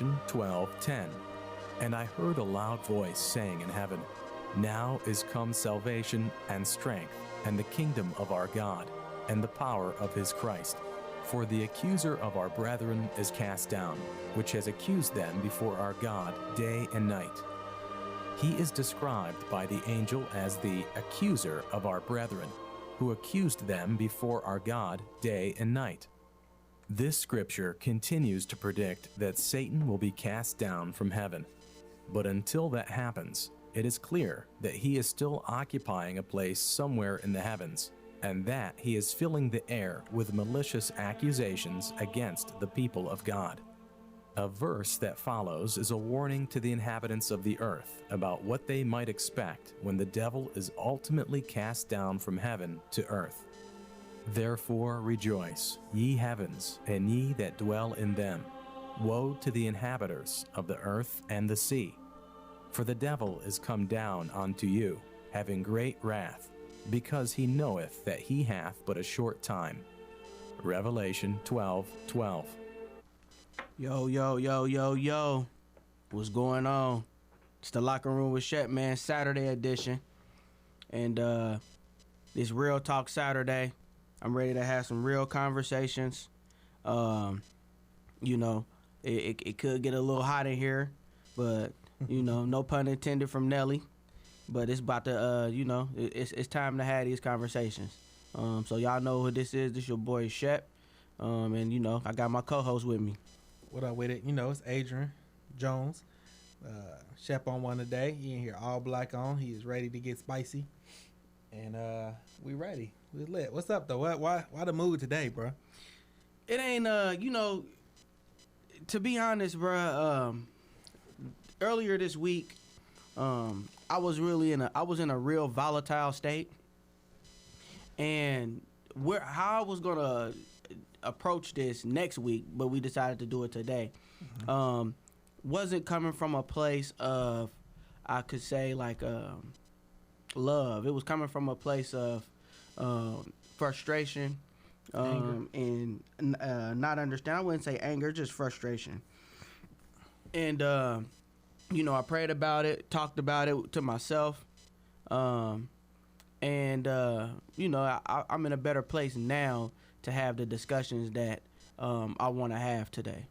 Revelation 12:10. And I heard a loud voice saying in heaven, Now is come salvation and strength, and the kingdom of our God, and the power of his Christ. For the accuser of our brethren is cast down, which has accused them before our God day and night. He is described by the angel as the accuser of our brethren, who accused them before our God day and night. This scripture continues to predict that Satan will be cast down from heaven. But until that happens, it is clear that he is still occupying a place somewhere in the heavens, and that he is filling the air with malicious accusations against the people of God. A verse that follows is a warning to the inhabitants of the earth about what they might expect when the devil is ultimately cast down from heaven to earth. Therefore rejoice, ye heavens, and ye that dwell in them. Woe to the inhabitants of the earth and the sea. For the devil is come down unto you, having great wrath, because he knoweth that he hath but a short time. Revelation 12:12. Yo. What's going on? It's the Locker Room with Shep, man, Saturday edition. And this Real Talk Saturday. I'm ready to have some real conversations. It could get a little hot in here, but no pun intended from Nelly. But it's about to, it's time to have these conversations. So y'all know who this is. This your boy Shep, and I got my co-host with me. What up with it? It's Adrian Jones. Shep on one today. He in here all black on. He is ready to get spicy, and we ready. We lit. What's up though? Why the mood today, bro? It ain't to be honest, bro. Earlier this week, I was in a real volatile state, and how I was gonna approach this next week, but we decided to do it today. Wasn't coming from a place of, I could say, like love. It was coming from a place of frustration, and not understand. I wouldn't say anger, just frustration. And I prayed about it, talked about it to myself, I'm in a better place now to have the discussions that I want to have today.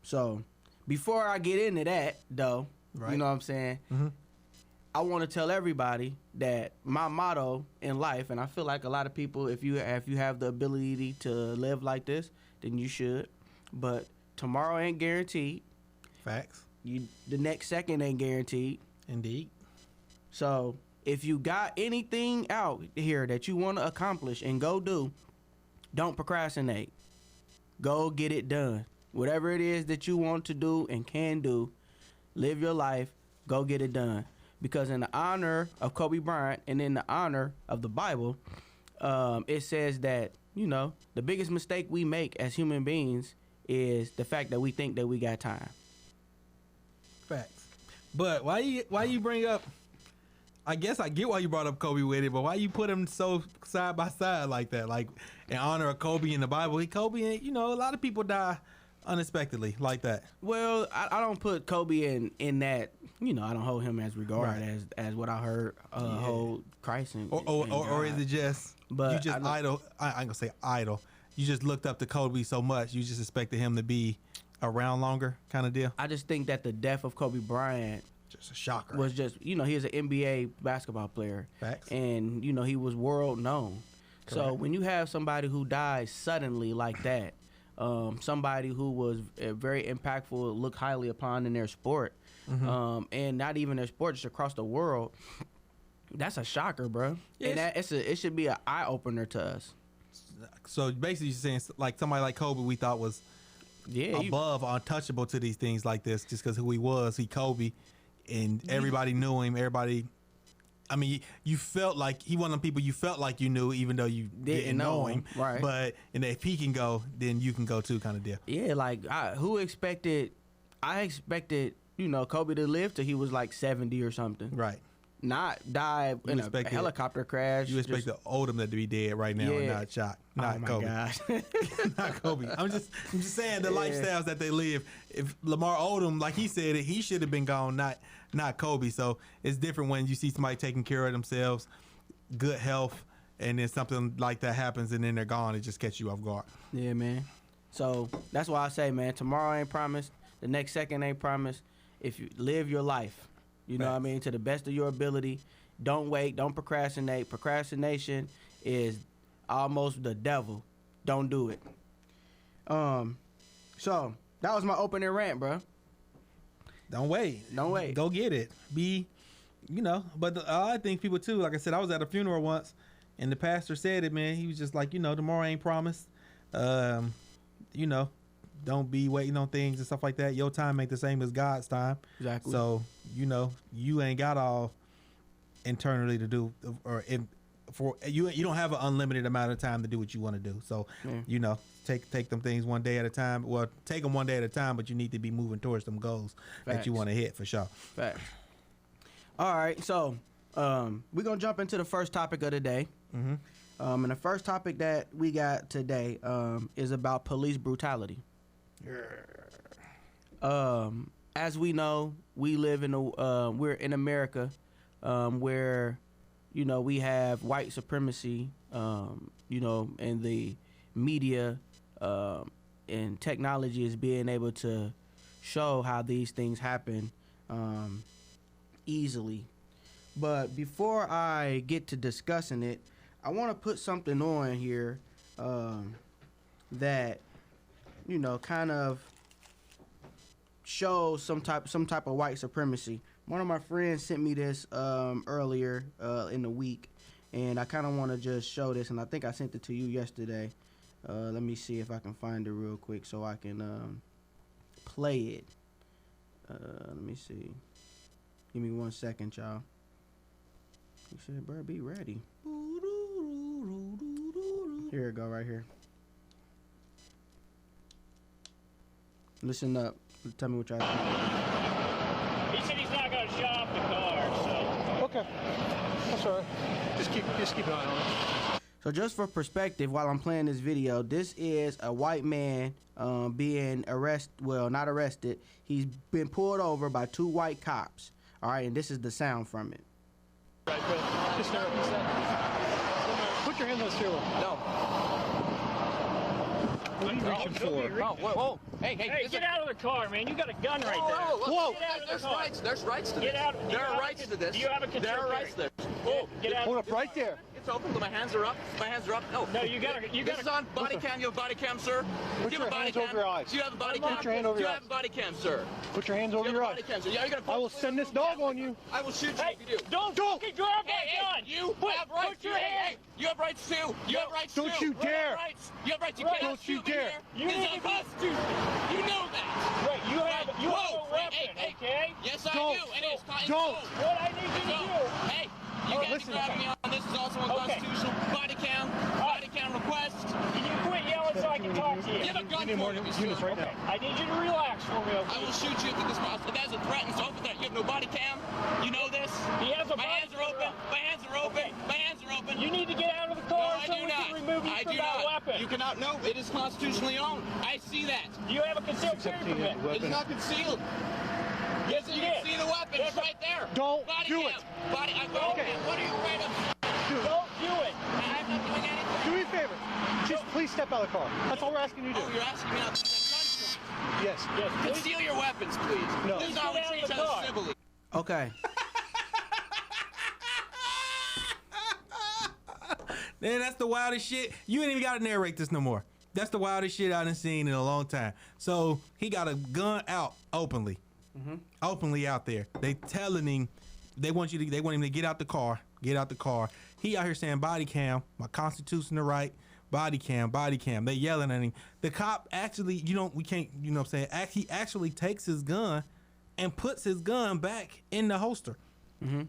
So before I get into that, though, right. You know what I'm saying? Mm-hmm. I want to tell everybody that my motto in life, and I feel like a lot of people, if you have the ability to live like this, then you should. But tomorrow ain't guaranteed. Facts. The next second ain't guaranteed. Indeed. So if you got anything out here that you want to accomplish and go do, don't procrastinate. Go get it done. Whatever it is that you want to do and can do, live your life, go get it done. Because in the honor of Kobe Bryant and in the honor of the Bible, it says that, the biggest mistake we make as human beings is the fact that we think that we got time. Facts. But why you bring up, I guess I get why you brought up Kobe with it, but why you put him so side by side like that? Like, in honor of Kobe in the Bible, Kobe, a lot of people die unexpectedly like that. Well, I don't put Kobe in that, I don't hold him as regard as what I heard hold Christ and or is it just, but you just idol, I ain't gonna say idol, you just looked up to Kobe so much, you just expected him to be around longer kind of deal? I just think that the death of Kobe Bryant just a shocker. Was just, he was an NBA basketball player. Facts. And, he was world known. Correct. So when you have somebody who dies suddenly like that, somebody who was very impactful, looked highly upon in their sport, and not even their sport, just across the world, that's a shocker, bro. Yes. And it should be an eye-opener to us. So basically you're saying, like, somebody like Kobe we thought was above, untouchable to these things like this, just because who he was, Kobe, and everybody knew him. Everybody, I mean, you felt like he one of them people you felt like you knew, even though you didn't know him. Right. But and if he can go, then you can go too, kind of deal. Yeah, like I expected, Kobe to live till he was like 70 or something. Right. not die in a helicopter crash. You expect the Odom to be dead right now and not shot, not Kobe. Gosh. Not Kobe. I'm just saying the lifestyles that they live. If Lamar Odom, like he said it, he should have been gone, not Kobe. So it's different when you see somebody taking care of themselves, good health, and then something like that happens and then they're gone. It just catches you off guard. Yeah, man. So that's why I say, man, tomorrow ain't promised. The next second ain't promised. If you live your life, you know what I mean, to the best of your ability. Don't wait. Don't procrastinate. Procrastination is almost the devil. Don't do it. So that was my opening rant, bro. Don't wait. Don't wait. Go get it. But I think people too, like I said, I was at a funeral once and the pastor said it, man. He was just like, tomorrow ain't promised. Don't be waiting on things and stuff like that. Your time ain't the same as God's time. Exactly. So, you ain't got all internally to do, you don't have an unlimited amount of time to do what you want to do. So, take them things one day at a time. Well, take them one day at a time, but you need to be moving towards them goals that you want to hit for sure. Facts. All right. So, we're going to jump into the first topic of the day. Mm-hmm. And the first topic that we got today is about police brutality. As we know, we live in we're in America, where we have white supremacy, and the media and technology is being able to show how these things happen easily. But before I get to discussing it, I want to put something on here that kind of shows some type of white supremacy. One of my friends sent me this earlier in the week, and I kind of want to just show this, and I think I sent it to you yesterday. Let me see if I can find it real quick so I can play it. Let me see. Give me 1 second, y'all. He said, bro, be ready. Here it go, right here. Listen up. Tell me what y'all think. He said he's not going to shut off the car, so. Okay. That's all right. Just keep an eye on it. So just for perspective, while I'm playing this video, this is a white man being not arrested. He's been pulled over by 2 white cops. All right, and this is the sound from it. Right, good. Just put your hand on the steering wheel. No. What are you reaching for? Oh, whoa. Hey, get out of the car, man. You got a gun right there. Whoa. There's rights to this. Get out. There are rights to this. Do you have a concealed carry? There are rights there. Whoa. Get out. Hold up right there. It's open. My hands are up. No, you got to. This is on body cam. You have a body cam, sir? Put your hands over your eyes. Do you have a body cam? Put your hand over your eyes. Do you have a body cam, sir? Put your hands over your eyes. Yeah, you're gonna I will send this dog on you. I will shoot you if you do. Don't fucking grab my gun. You have rights. Put your hand. You have rights too. You have rights too. Don't you dare. You have rights. You Right. cannot Don't you shoot me dare. here. It is unconstitutional. You know that. Right, you have a weapon, okay? Yes, I Don't. do. And it's Don't. What I need you to do. Hey, you can't be listen. grabbing me on this. Is also unconstitutional. Body cam request. Can you quit yelling so I can talk to you? You have a gun need more for me, units sir. right now. I need you to relax for me, I okay? will shoot you if this is possible. That is a threat and so that you have no body cam. You know this. He has a My body hands are open. My hands are open. Okay. My hands are open. You need to get out of the No, car I so do we not. can remove you I from do that not. weapon. You cannot. No, it is constitutionally owned. I see that. Do you have a concealed carry permit? It is not concealed. Yes, you can see the weapon. It's right there. Don't body do cam. it. Body. Okay. What are you afraid of? Don't do it. I'm not doing anything. Do me a favor. Just please step out of the car. That's all we're asking you to do. Oh, you're asking me not to gunpoint. Yes. Yes, please. Conceal your weapons, please. No. This is how we Get out treat of each the other car. civilly. Okay. Man, that's the wildest shit. You ain't even got to narrate this no more. That's the wildest shit I done seen in a long time. So he got a gun out openly, openly out there. They telling him they want him to get out the car. Get out the car. He out here saying body cam, my constitutional right. Body cam. They yelling at him. The cop actually, we can't, you know what I'm saying? He actually takes his gun and puts his gun back in the holster.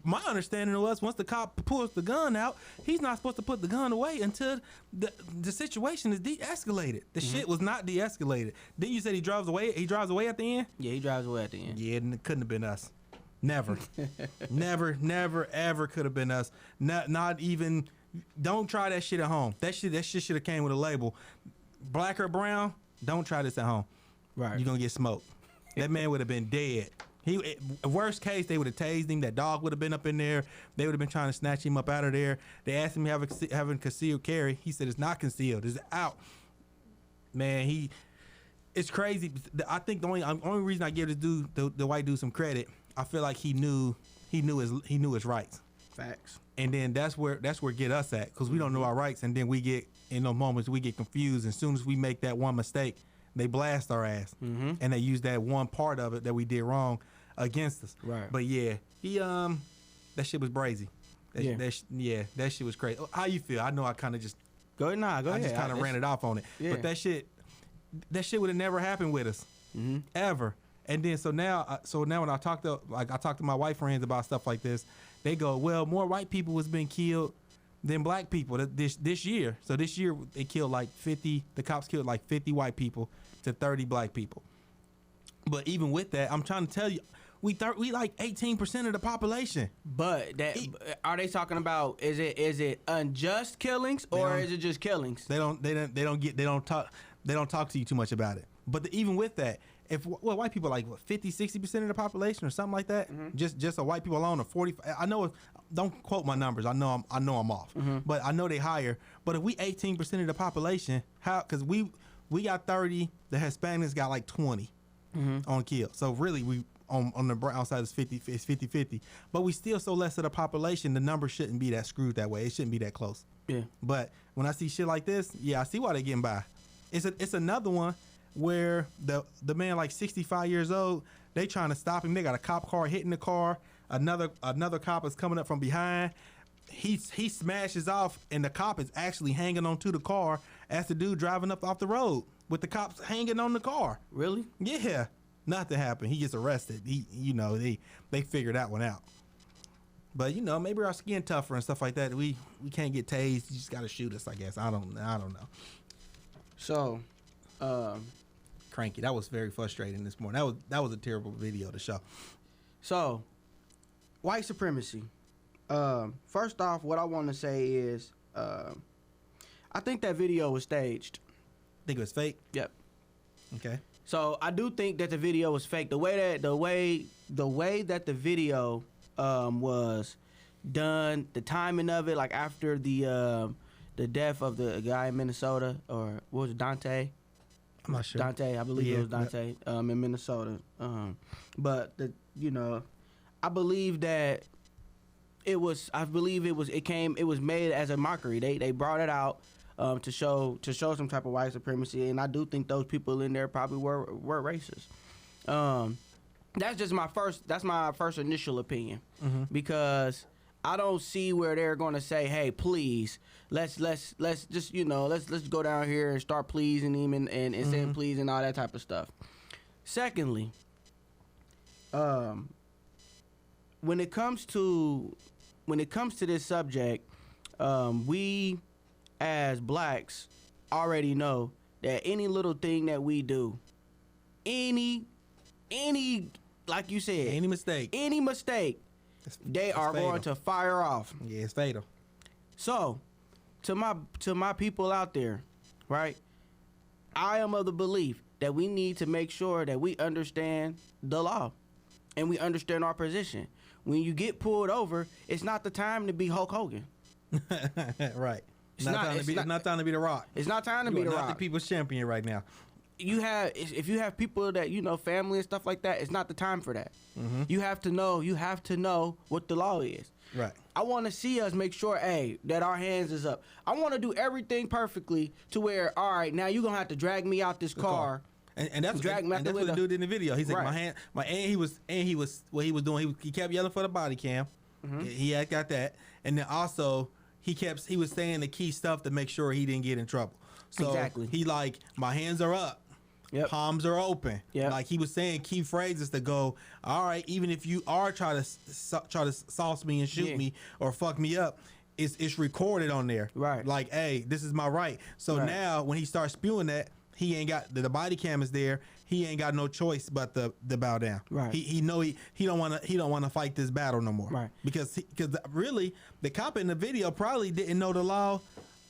My understanding was once the cop pulls the gun out, he's not supposed to put the gun away until the situation is de-escalated. The shit was not de-escalated. Then you said he drives away. He drives away at the end. Yeah, he drives away at the end. Yeah, and it couldn't have been us. Never, never, ever could have been us. Not even. Don't try that shit at home. That shit should have came with a label. Black or brown, don't try this at home. Right. You're gonna get smoked. That man would have been dead. Worst case, they would have tased him. That dog would have been up in there. They would have been trying to snatch him up out of there. They asked him having concealed carry. He said it's not concealed. It's out. Man, it's crazy. I think the only reason I give this dude, the white dude, some credit, I feel like he knew his rights. Facts. And then that's where get us at, because we don't know our rights, and then we get in those moments we get confused. As soon as we make that one mistake, they blast our ass, and they use that one part of it that we did wrong against us. Right. But yeah, that shit was brazy. That shit was crazy. How you feel? I know I kind of just go ahead. I just kind of ran it off on it. Yeah. But that shit would have never happened with us, ever. And then so now when I talk to my white friends about stuff like this, they go, well, more white people was being killed than black people this year. So this year they killed like 50. The cops killed like 50 white people to 30 black people. But even with that, I'm trying to tell you, we like 18% of the population. But are they talking about? Is it unjust killings or is it just killings? They don't talk to you too much about it. But even with that, white people are like 50-60% of the population or something like that, just a white people alone, or 40. I know. Don't quote my numbers. I know I'm off, but I know they higher. But if we 18% of the population, how? Because we got 30, the Hispanics got like 20 on kill. So really, we on the brown side is 50-50. But we still so less of the population. The number shouldn't be that screwed that way. It shouldn't be that close. Yeah. But when I see shit like this, I see why they getting by. It's another one where the man like 65 years old, they trying to stop him. They got a cop car hitting the car. Another cop is coming up from behind. He smashes off, and the cop is actually hanging onto the car as the dude driving up off the road with the cops hanging on the car. Really? Yeah. Nothing happened. He gets arrested. They figured that one out. But maybe our skin tougher and stuff like that. We can't get tased. You just gotta shoot us, I guess. I don't know. So, cranky. That was very frustrating this morning. That was a terrible video to show. So, white supremacy. First off, what I want to say is, I think that video was staged. Think it was fake? Yep. Okay. So I do think that the video was fake. The way that the video was done, the timing of it, like after the death of the guy in Minnesota, or what was it, Dante? I'm not sure. Dante, I believe it was Dante, in Minnesota. But I believe that it was made as a mockery. They brought it out to show some type of white supremacy, and I do think those people in there probably were racist. That's my first initial opinion, because I don't see where they're going to say, hey, please, let's just let's go down here and start pleasing him and saying please and all that type of stuff. Secondly, when it comes to this subject, we as blacks already know that any little thing that we do, any like you said, any mistake, they are fatal. going to fire off. Yeah, it's fatal. So, to my people out there, right? I am of the belief that we need to make sure that we understand the law and we understand our position. When you get pulled over, it's not the time to be Hulk Hogan. Right. It's not time to be The Rock. It's not time to be The Rock. Not the people's champion right now. If you have people that family and stuff like that, it's not the time for that. You have to know what the law is. Right. I want to see us make sure, that our hands is up. I want to do everything perfectly to where, all right, now you're gonna have to drag me out this car. And that's what the dude did in the video. He's like, he was doing. He kept yelling for the body cam. He had got that, and then also he was saying the key stuff to make sure he didn't get in trouble. So exactly. He like, my hands are up. Yep. Palms are open. Yep. Like he was saying key phrases to go, all right, even if you are try to sauce me and shoot me or fuck me up, it's recorded on there. Right. Like, hey, this is my right. So now when he starts spewing that, he ain't got the body cam is there. He ain't got no choice but to bow down. Right. He don't want to fight this battle no more. Right. Because really the cop in the video probably didn't know the law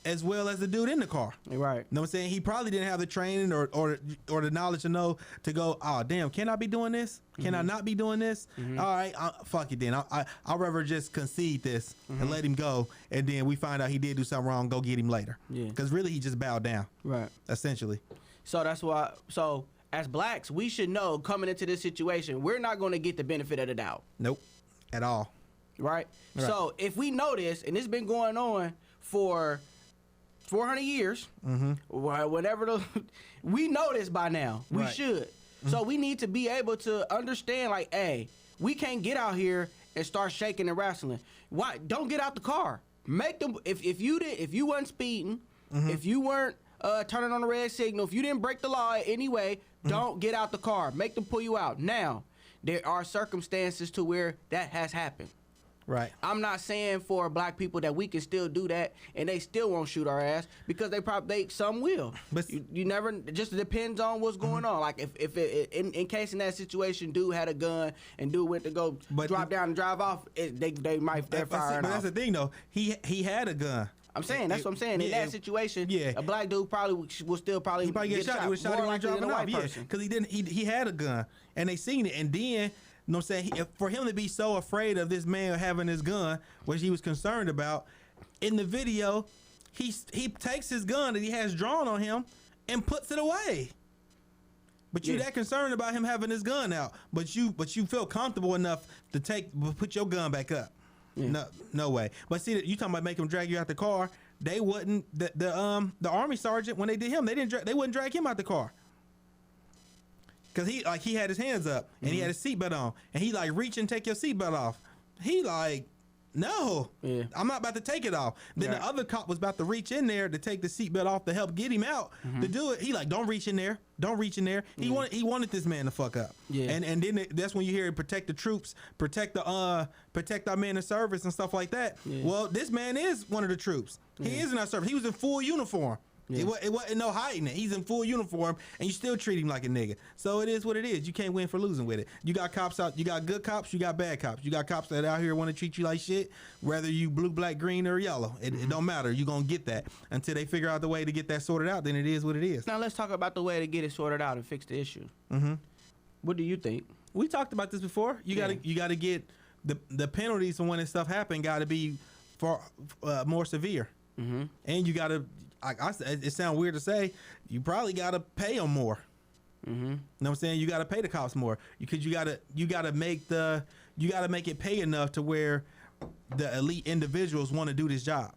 as well as the dude in the car. Right. You know what I'm saying? He probably didn't have the training or the knowledge to know to go, oh damn, can I be doing this? Can I not be doing this? All right, fuck it then. I'd rather just concede this and let him go, and then we find out he did do something wrong, go get him later. Yeah. Because really he just bowed down. Right. Essentially. So that's why. So as blacks, we should know coming into this situation, we're not going to get the benefit of the doubt. Nope. At all. Right? Right. So if we know this, and it's been going on for 400 years, whatever we know this by now. We Right. should. So we need to be able to understand, like, hey, we can't get out here and start shaking and wrestling. Why? Don't get out the car. Make them. If you weren't speeding, if you weren't turning on the red signal, if you didn't break the law anyway, don't get out the car. Make them pull you out. Now, there are circumstances to where that has happened. Right. I'm not saying for black people that we can still do that and they still won't shoot our ass, because some will. But You never. It just depends on what's going on. Like if in case in that situation, dude had a gun and dude went to go drop down and drive off, they might fire it off. But that's the thing though. He had a gun. I'm saying that's what I'm saying. In that situation, a black dude probably will still probably He probably get shot. He was shot. He was dropping off. Yeah, because he didn't. He had a gun, and they seen it, and then. You know what I'm saying? For him to be so afraid of this man having his gun, which he was concerned about, in the video, he takes his gun that he has drawn on him and puts it away. But you that concerned about him having his gun out, but you feel comfortable enough to put your gun back up. Yeah. No way. But see, you talking about make him drag you out the car? They wouldn't. The army sergeant, when they did him, they wouldn't drag him out the car. Cause he had his hands up and he had his seatbelt on, and he like reach and take your seatbelt off. He like, no, I'm not about to take it off. Then the other cop was about to reach in there to take the seatbelt off to help get him out to do it. He like, don't reach in there, don't reach in there. He wanted this man to fuck up. Yeah. And then that's when you hear protect the troops, protect our men in service and stuff like that. Yeah. Well, this man is one of the troops. He is in our service. He was in full uniform. Yeah. It wasn't no hiding it. He's in full uniform, and you still treat him like a nigga. So it is what it is. You can't win for losing with it. You got cops out. You got good cops. You got bad cops. You got cops that out here want to treat you like shit, whether you blue, black, green, or yellow. It don't matter. You're going to get that. Until they figure out the way to get that sorted out, then it is what it is. Now let's talk about the way to get it sorted out and fix the issue. What do you think? We talked about this before. You gotta get the penalties for when this stuff happened got to be more severe. And you got to, it sounds weird to say, you probably got to pay them more. You know what I'm saying? You got to pay the cops more, because you got to make it pay enough to where the elite individuals want to do this job.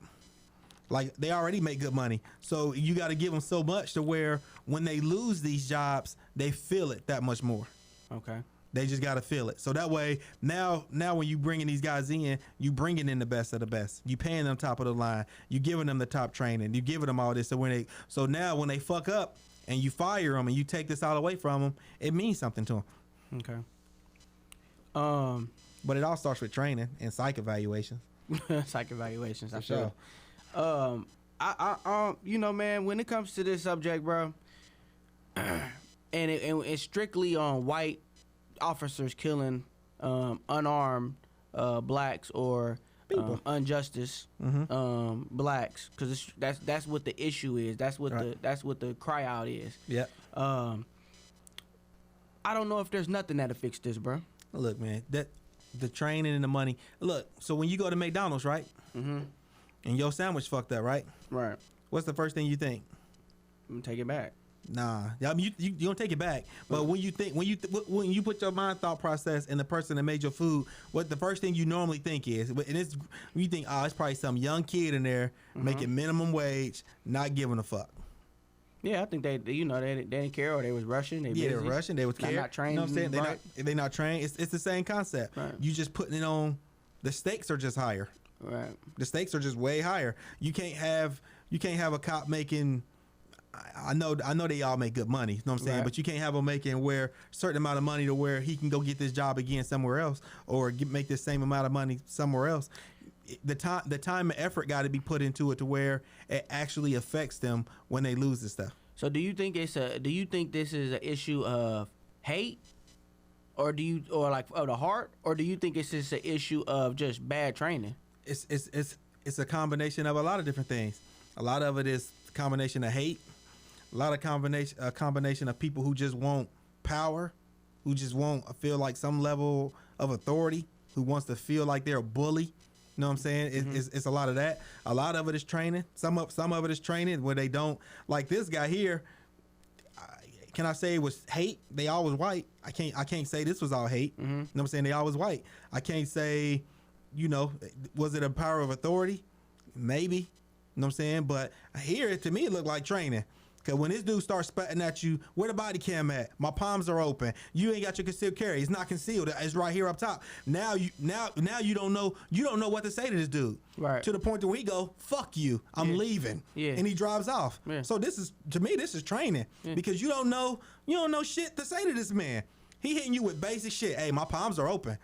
Like, they already make good money, so you got to give them so much to where when they lose these jobs, they feel it that much more. Okay. They just got to feel it. So that way, now when you bringing these guys in, you bringing in the best of the best. You paying them top of the line. You giving them the top training. You giving them all this. So now when they fuck up and you fire them and you take this all away from them, it means something to them. Okay. But it all starts with training and psych evaluations. Psych evaluations, for sure. You know, man, when it comes to this subject, bro, and it's strictly on white officers killing unarmed blacks or injustice blacks, because that's what the issue is. That's what the cry out is. Yeah. I don't know if there's nothing that'll fix this, bro. Look, man, that the training and the money. Look, so when you go to McDonald's, right? And your sandwich fucked up, right? Right. What's the first thing you think? I'm gonna take it back. Nah, I mean, you don't take it back. But when you put your mind thought process in the person that made your food, what the first thing you normally think is, and it's you think, it's probably some young kid in there making minimum wage, not giving a fuck. Yeah, I think they didn't care, or they was rushing. They were rushing. They was caring. Not trained. You know what I'm saying? Right. They're not trained. It's the same concept. Right. You just putting it on. The stakes are just higher. Right. The stakes are just way higher. You can't have a cop making. I know they all make good money, you know what I'm saying? Right. But you can't have them making where a certain amount of money to where he can go get this job again somewhere else, or make the same amount of money somewhere else. The time and effort got to be put into it to where it actually affects them when they lose this stuff. So do you think this is an issue of hate, or of the heart, or do you think it's just an issue of just bad training? It's a combination of a lot of different things. A lot of it is a combination of hate. A lot of combination of people who just want power, who just feel like some level of authority, who wants to feel like they're a bully. You know what I'm saying? It's a lot of that. A lot of it is training. Some of it is training where they don't, like this guy here. Can I say it was hate? They all was white. I can't say this was all hate. You know what I'm saying? They all was white. I can't say, was it a power of authority? Maybe. You know what I'm saying? But here, to me, it looked like training. Because when this dude starts spitting at you, where the body cam at? My palms are open. You ain't got your concealed carry. It's not concealed. It's right here up top. Now you don't know what to say to this dude. Right. To the point where he go, fuck you. I'm leaving. Yeah. And he drives off. Yeah. So this is training. Yeah. Because you don't know shit to say to this man. He hitting you with basic shit. Hey, my palms are open.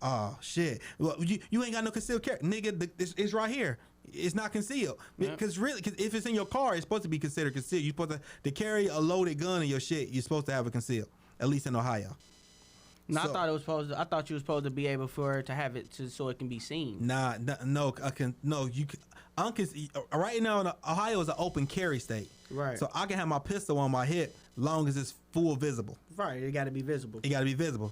Oh shit. Well, you ain't got no concealed carry. Nigga, it's right here. It's not concealed. Because really, if it's in your car, it's supposed to be considered concealed. You're supposed to carry a loaded gun in your shit. You're supposed to have it concealed, at least in Ohio. No, so, I thought you were supposed to be able for it to have it so it can be seen. Right now, Ohio is an open carry state. Right. So I can have my pistol on my hip long as it's full visible. Right. It got to be visible.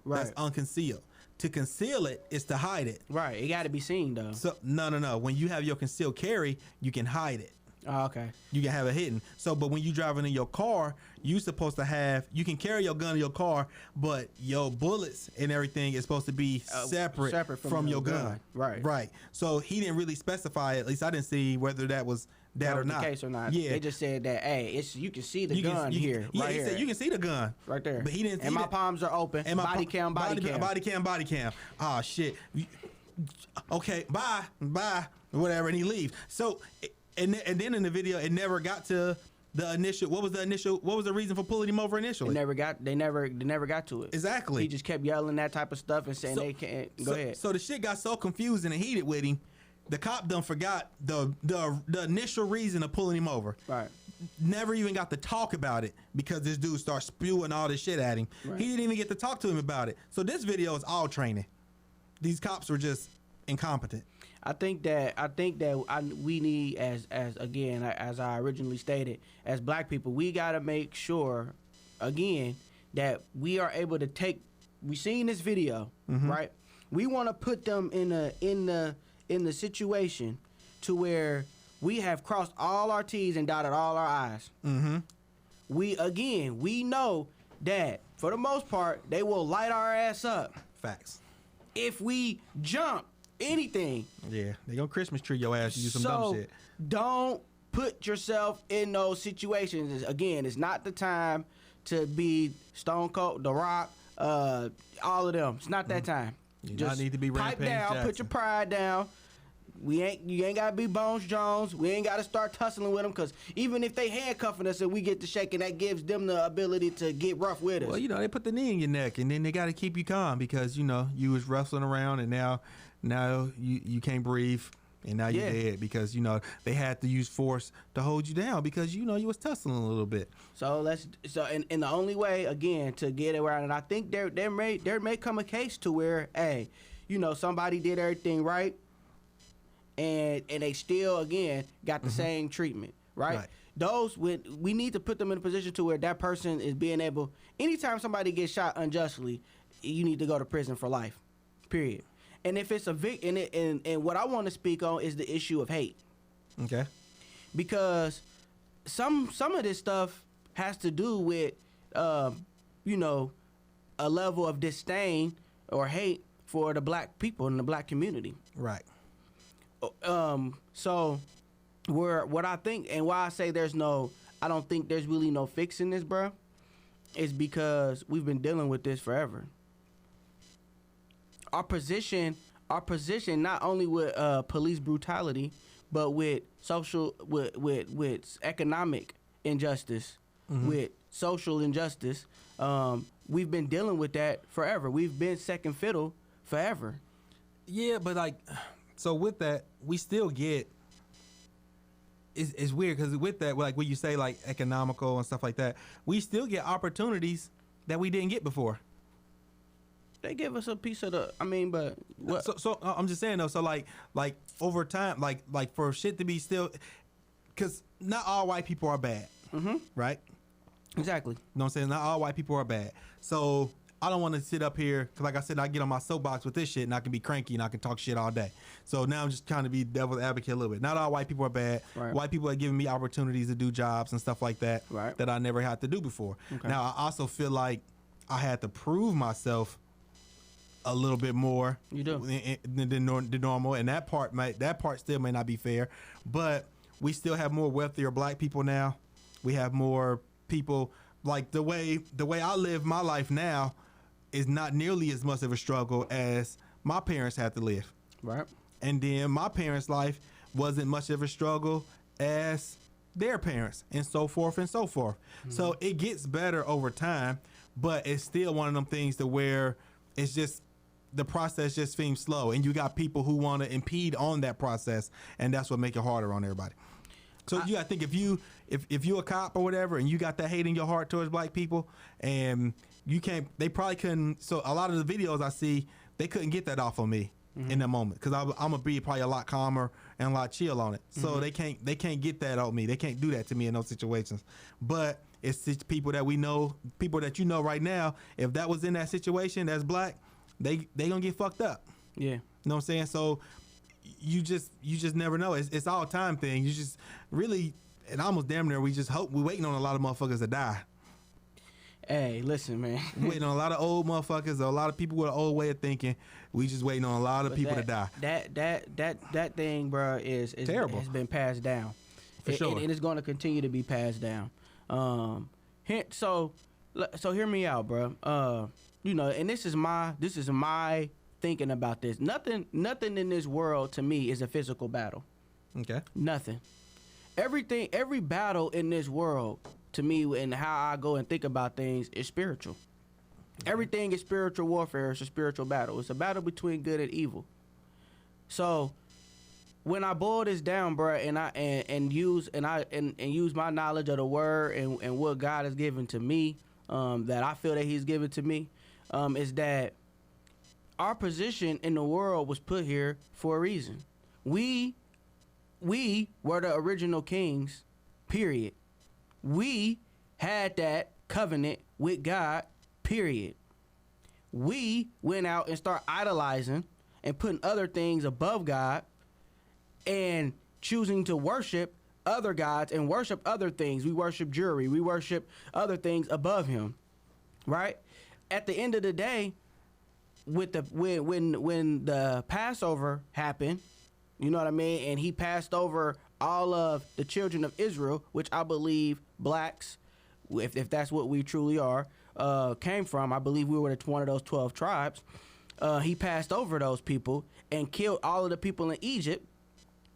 Right. That's unconcealed. To conceal it is to hide it. Right. It got to be seen, though. So no. When you have your concealed carry, you can hide it. Oh, okay. You can have it hidden. So, but when you driving in your car, you can carry your gun in your car, but your bullets and everything is supposed to be separate from your gun. Right. So he didn't really specify. At least I didn't see whether that was or not. The case or not. Yeah. They just said that, hey, you can see the gun here. Yeah, right he here. said you can see the gun. Right there. But he didn't. And my palms are open. And body cam. Body cam. Ah, shit. Okay, bye. Whatever, and he leaves. So, and then in the video, it never got to the initial. What was the reason for pulling him over initially? They never got to it. Exactly. He just kept yelling that type of stuff and saying they can't. Go ahead. So the shit got so confused and heated with him. The cop done forgot the initial reason of pulling him over. Right. Never even got to talk about it because this dude starts spewing all this shit at him. Right. He didn't even get to talk to him about it. So this video is all training. These cops were just incompetent. I think that we need, as I originally stated, as black people, we gotta make sure, again, that we are able to take. We seen this video, right? We want to put them in the situation to where we have crossed all our T's and dotted all our I's. We know that for the most part they will light our ass up. Facts. If we jump anything. Yeah, they gonna Christmas tree your ass. You do some dumb shit. Don't put yourself in those situations. Again, it's not the time to be Stone Cold, The Rock, all of them. It's not that time. You just need to be pipe down, Jackson. Put your pride down. You ain't gotta be Bones Jones. We ain't gotta start tussling with them, because even if they handcuffing us and we get to shaking, that gives them the ability to get rough with us. Well, they put the knee in your neck and then they gotta keep you calm because you was wrestling around and now you can't breathe and now you're dead because they had to use force to hold you down because you was tussling a little bit. So and the only way again to get around it, I think there may come a case to where somebody did everything right. And they still again got the same treatment, right? Those we need to put them in a position to where that person is being able. Anytime somebody gets shot unjustly, you need to go to prison for life, period. And if it's and what I want to speak on is the issue of hate. Okay. Because some of this stuff has to do with a level of disdain or hate for the black people in the black community. Right. So what I think and why I say I don't think there's really no fixing this, bro, is because we've been dealing with this forever. Our position not only with police brutality, but with with economic injustice, with social injustice, we've been dealing with that forever. We've been second fiddle forever. Yeah, but so with that, we still get it's weird because with that, like when you say like economical and stuff like that, we still get opportunities that we didn't get before. They give us a piece of the. I mean, but what? So I'm just saying though. So like over time, like for shit to be still, because not all white people are bad, right? Exactly. You know what I'm saying? Not all white people are bad. So I don't want to sit up here because, like I said, I get on my soapbox with this shit and I can be cranky and I can talk shit all day. So now I'm just trying to be devil's advocate a little bit. Not all white people are bad. Right. White people are giving me opportunities to do jobs and stuff like that that I never had to do before. Okay. Now I also feel like I had to prove myself a little bit more. You do. Than normal, and that part still may not be fair, but we still have more wealthier black people now. We have more people. Like the way I live my life now is not nearly as much of a struggle as my parents had to live. Right. And then my parents' life wasn't much of a struggle as their parents, and so forth and so forth. So it gets better over time, but it's still one of them things to where it's just the process just seems slow, and you got people who want to impede on that process, and that's what make it harder on everybody. So you gotta think if you a cop or whatever, and you got that hate in your heart towards black people, and you can't, they probably couldn't. So a lot of the videos I see, they couldn't get that off on me in that moment because I'm gonna be probably a lot calmer and a lot chill on it. So they can't get that on me. They can't do that to me in those situations. But it's just people that we know, people that you know right now. If that was in that situation, that's black, they gonna get fucked up. Yeah. You know what I'm saying? So you just never know. It's all time thing. You just really, and almost damn near, we just hope we waiting on a lot of motherfuckers to die. Hey, listen, man. We waiting on a lot of old motherfuckers, or a lot of people with an old way of thinking. We just waiting on a lot of people to die. That thing, bro, is terrible. Has been passed down. For sure. And it's going to continue to be passed down. So hear me out, bro. You know, and this is my thinking about this. Nothing in this world to me is a physical battle. Okay. Nothing. Every battle in this world to me, and how I go and think about things, is spiritual. Okay. Everything is spiritual warfare. It's a spiritual battle. It's a battle between good and evil. So when I boil this down, bro, and use my knowledge of the word and what God has given to me, that I feel that He's given to me, is that our position in the world was put here for a reason. We were the original kings, period. We had that covenant with God, period. We went out and started idolizing and putting other things above God and choosing to worship other gods and worship other things. We worship jewelry. We worship other things above Him, right? At the end of the day, when the Passover happened, you know what I mean, and He passed over all of the children of Israel, which I believe blacks, if that's what we truly are, came from. I believe we were one of those 12 tribes. He passed over those people and killed all of the people in Egypt,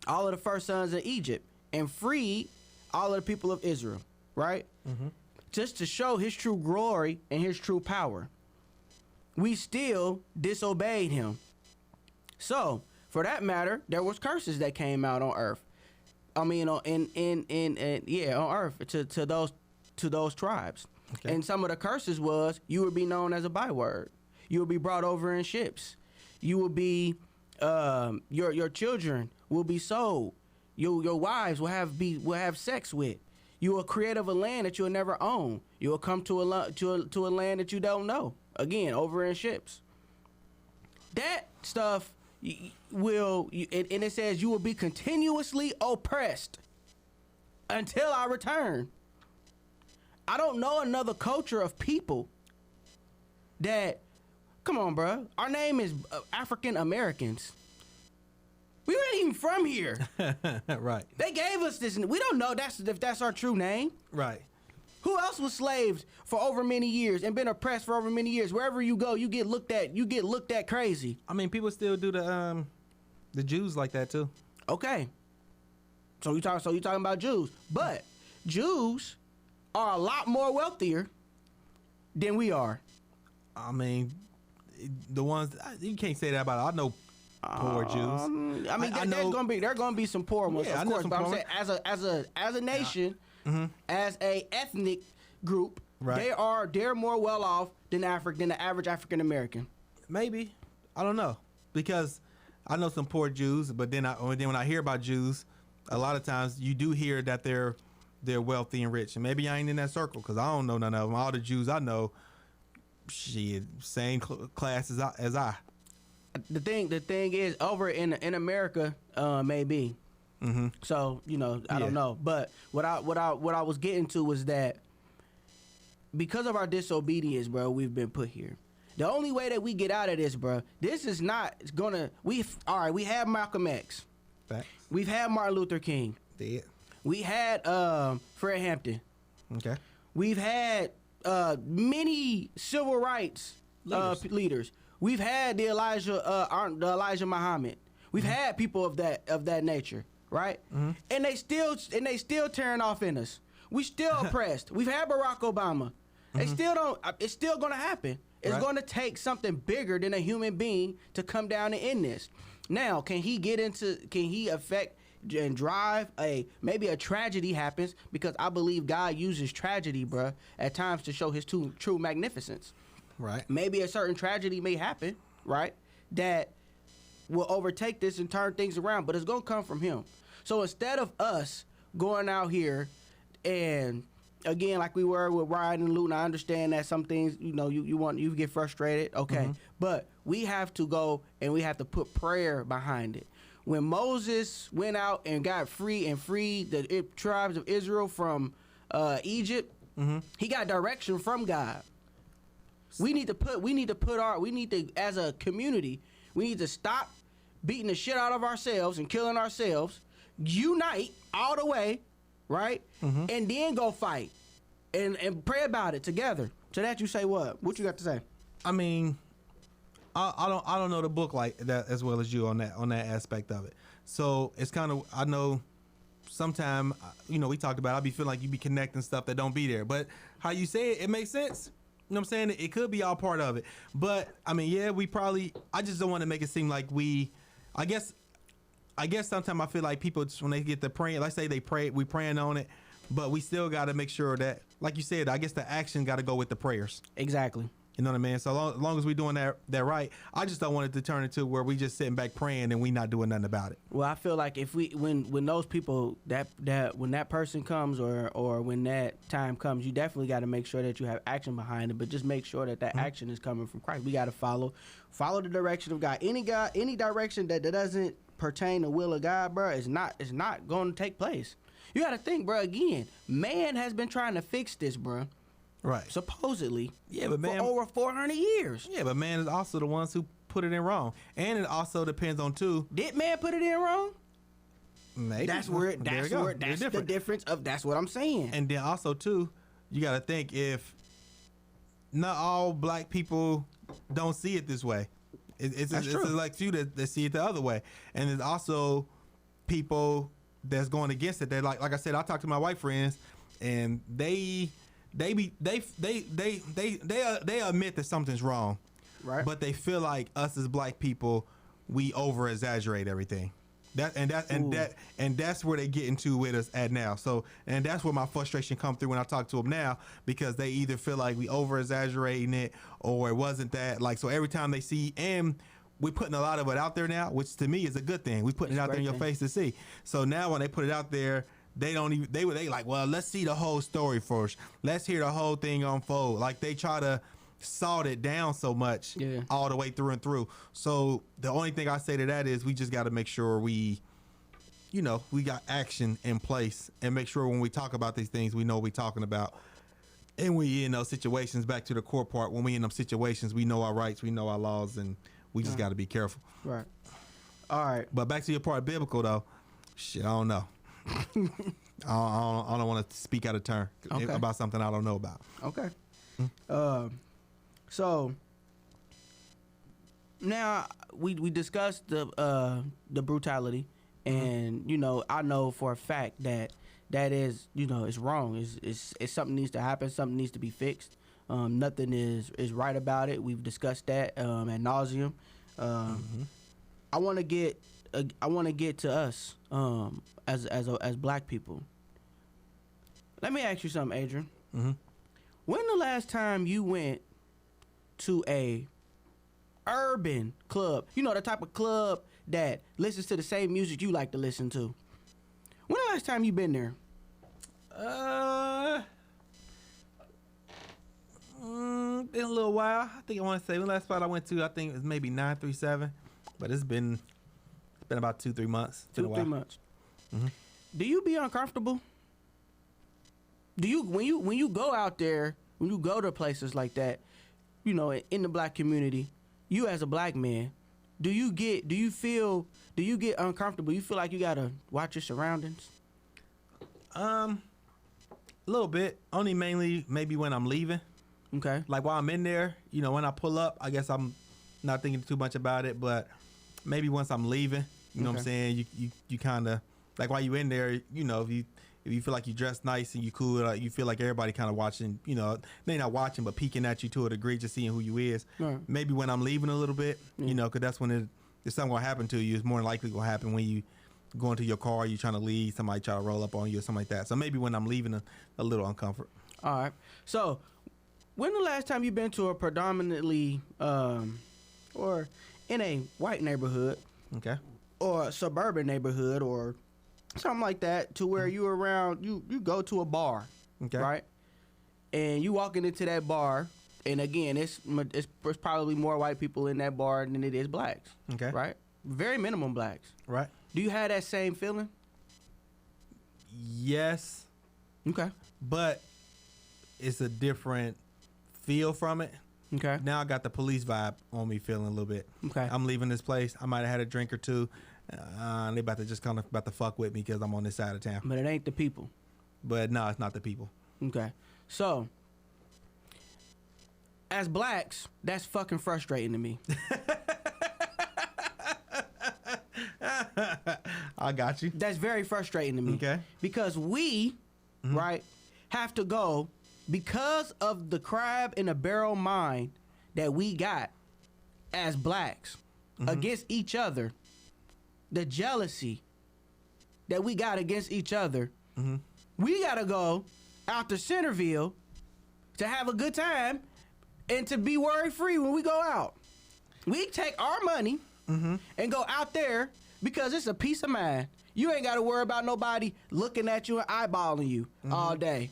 all of the first sons of Egypt, and freed all of the people of Israel, right? Mm-hmm. Just to show His true glory and His true power. We still disobeyed Him. So, for that matter, there was curses that came out on earth. I mean, on earth to those tribes. Okay. And some of the curses was you would be known as a byword. You would be brought over in ships. You would be your children will be sold. Your wives will have sex with. You will create of a land that you'll never own. You will come to a land that you don't know. Again, over in ships. That stuff and it says you will be continuously oppressed until I return. I don't know another culture of people that, come on, bro. Our name is African Americans. We weren't even from here. Right. They gave us this. We don't know if that's our true name. Right. Who else was slaves for over many years and been oppressed for over many years? Wherever you go, you get looked at. You get looked at crazy. I mean, people still do the Jews like that too. Okay. So you talking about Jews, but Jews are a lot more wealthier than we are. I mean, the ones you can't say that about. poor Jews. I mean, there are gonna be some poor ones, of course. But I'm saying, as a nation, as a ethnic group, right. they're more well off than the average African American. Maybe, I don't know, because I know some poor Jews, but then when I hear about Jews, a lot of times you do hear that they're wealthy and rich, and maybe I ain't in that circle because I don't know none of them. All the Jews I know, shit, same class as I. The thing is, over in America, maybe. Mm-hmm. So I don't know, but what I was getting to was that because of our disobedience, bro, we've been put here. The only way that we get out of this, bro, this is not gonna. We have Malcolm X. Facts. We've had Martin Luther King. Dead. We had Fred Hampton. Okay. We've had many civil rights leaders. We've had the Elijah Muhammad. We've had people of that nature, right? Mm-hmm. And they still tearing off in us. We still oppressed. We've had Barack Obama. They still don't. It's still gonna happen. It's Right. gonna take something bigger than a human being to come down and end this. Now, can he affect and drive maybe a tragedy happens, because I believe God uses tragedy, bruh, at times to show his true magnificence. Right. Maybe a certain tragedy may happen, right, that will overtake this and turn things around, but it's going to come from him. So instead of us going out here and, again, like we were with Ryan and Luton, I understand that some things, you get frustrated, okay, but we have to go and we have to put prayer behind it. When Moses went out and got free and freed the tribes of Israel from Egypt, he got direction from God. We need to, as a community, we need to stop beating the shit out of ourselves and killing ourselves, unite all the way, right? And then go fight and pray about it together. To that you say what? What you got to say? I mean, I don't know the book like that as well as you on that aspect of it. So it's kind of, I know sometime, we talked about, I be feeling like you be connecting stuff that don't be there, but how you say it makes sense. You know what I'm saying? It could be all part of it. But I mean, yeah, I just don't want to make it seem like I guess sometimes I feel like people, when they get to praying, let's say we praying on it, but we still got to make sure that, like you said, I guess the action got to go with the prayers. Exactly. You know what I mean? So as long as we doing that right, I just don't want it to turn into where we just sitting back praying and we not doing nothing about it. Well, I feel like if when those people when that person comes or when that time comes, you definitely got to make sure that you have action behind it. But just make sure that action is coming from Christ. We got to follow the direction of God. Any direction that doesn't pertain to the will of God, bro, is not going to take place. You got to think, bro. Again, man has been trying to fix this, bro. Right. Supposedly. Yeah, but man, for over 400 years. Yeah, but man is also the ones who put it in wrong. And it also depends on too. Did man put it in wrong? Maybe. That's the difference of, that's what I'm saying. And then also too, you got to think, if not all black people don't see it this way. It's like few that see it the other way. And there's also people that's going against it. That like I said, I talk to my white friends and they admit that something's wrong, right? But they feel like us as black people, we over exaggerate everything. That's where they get into with us at now. So, and that's where my frustration come through when I talk to them now, because they either feel like we over exaggerating it or it wasn't that. Like, so every time they see, and we're putting a lot of it out there now, which to me is a good thing. We putting it out there in your face to see. So now when they put it out there, they like, well, let's see the whole story first. Let's hear the whole thing unfold. Like, they try to salt it down so much all the way through and through. So the only thing I say to that is we just got to make sure we got action in place and make sure when we talk about these things, we know what we're talking about. And we in those situations, back to the core part, when we in them situations, we know our rights, we know our laws, and we just got to be careful. Right. All right. But back to your part, biblical though, shit, I don't know. I don't want to speak out of turn about something I don't know about. Okay. So now we discussed the brutality, and I know for a fact that is it's wrong. It's something needs to happen. Something needs to be fixed. Nothing is right about it. We've discussed that ad nauseum. I want to get to us as black people. Let me ask you something, Adrian. Mm-hmm. When the last time you went to a urban club, you know, the type of club that listens to the same music you like to listen to? When the last time you been there? Been a little while. I think I want to say the last spot I went to, I think it was maybe 937, but it's been about 2-3 months. 2-3 months. Mm-hmm. Do you be uncomfortable? Do you when you go out there, when you go to places like that, you know, in the black community, you as a black man, do you get uncomfortable? You feel like you gotta watch your surroundings? A little bit. Only mainly maybe when I'm leaving. Okay. Like while I'm in there, you know, when I pull up, I guess I'm not thinking too much about it, but maybe once I'm leaving, you know what I'm saying? You kind of, like while you in there, you know, if you feel like you dress nice and you cool, like you feel like everybody kind of watching, you know, they not watching, but peeking at you to a degree, just seeing who you is. Right. Maybe when I'm leaving a little bit, you know, because that's when if something gonna happen to you, it's more likely gonna happen when you go into your car, you trying to leave, somebody try to roll up on you or something like that. So maybe when I'm leaving a little uncomfort. All right. So, when the last time you been to a predominantly or in a white neighborhood, Okay. or a suburban neighborhood, or something like that, to where you around you go to a bar, Okay. right? And you walking into that bar, and again, it's probably more white people in that bar than it is blacks. Okay. Right? Very minimum blacks. Right. Do you have that same feeling? Yes, Okay. but it's a different feel from it. Okay. Now I got the police vibe on me feeling a little bit. Okay. I'm leaving this place. I might have had a drink or two. They about to just kind of about to fuck with me because I'm on this side of town. But it ain't the people. But no, it's not the people. Okay. So, as blacks, that's fucking frustrating to me. I got you. That's very frustrating to me. Okay. Because we, right, have to go, because of the crab in a barrel mind that we got as blacks against each other, the jealousy that we got against each other, we got to go out to Centerville to have a good time and to be worry-free when we go out. We take our money and go out there because it's a peace of mind. You ain't got to worry about nobody looking at you and eyeballing you all day.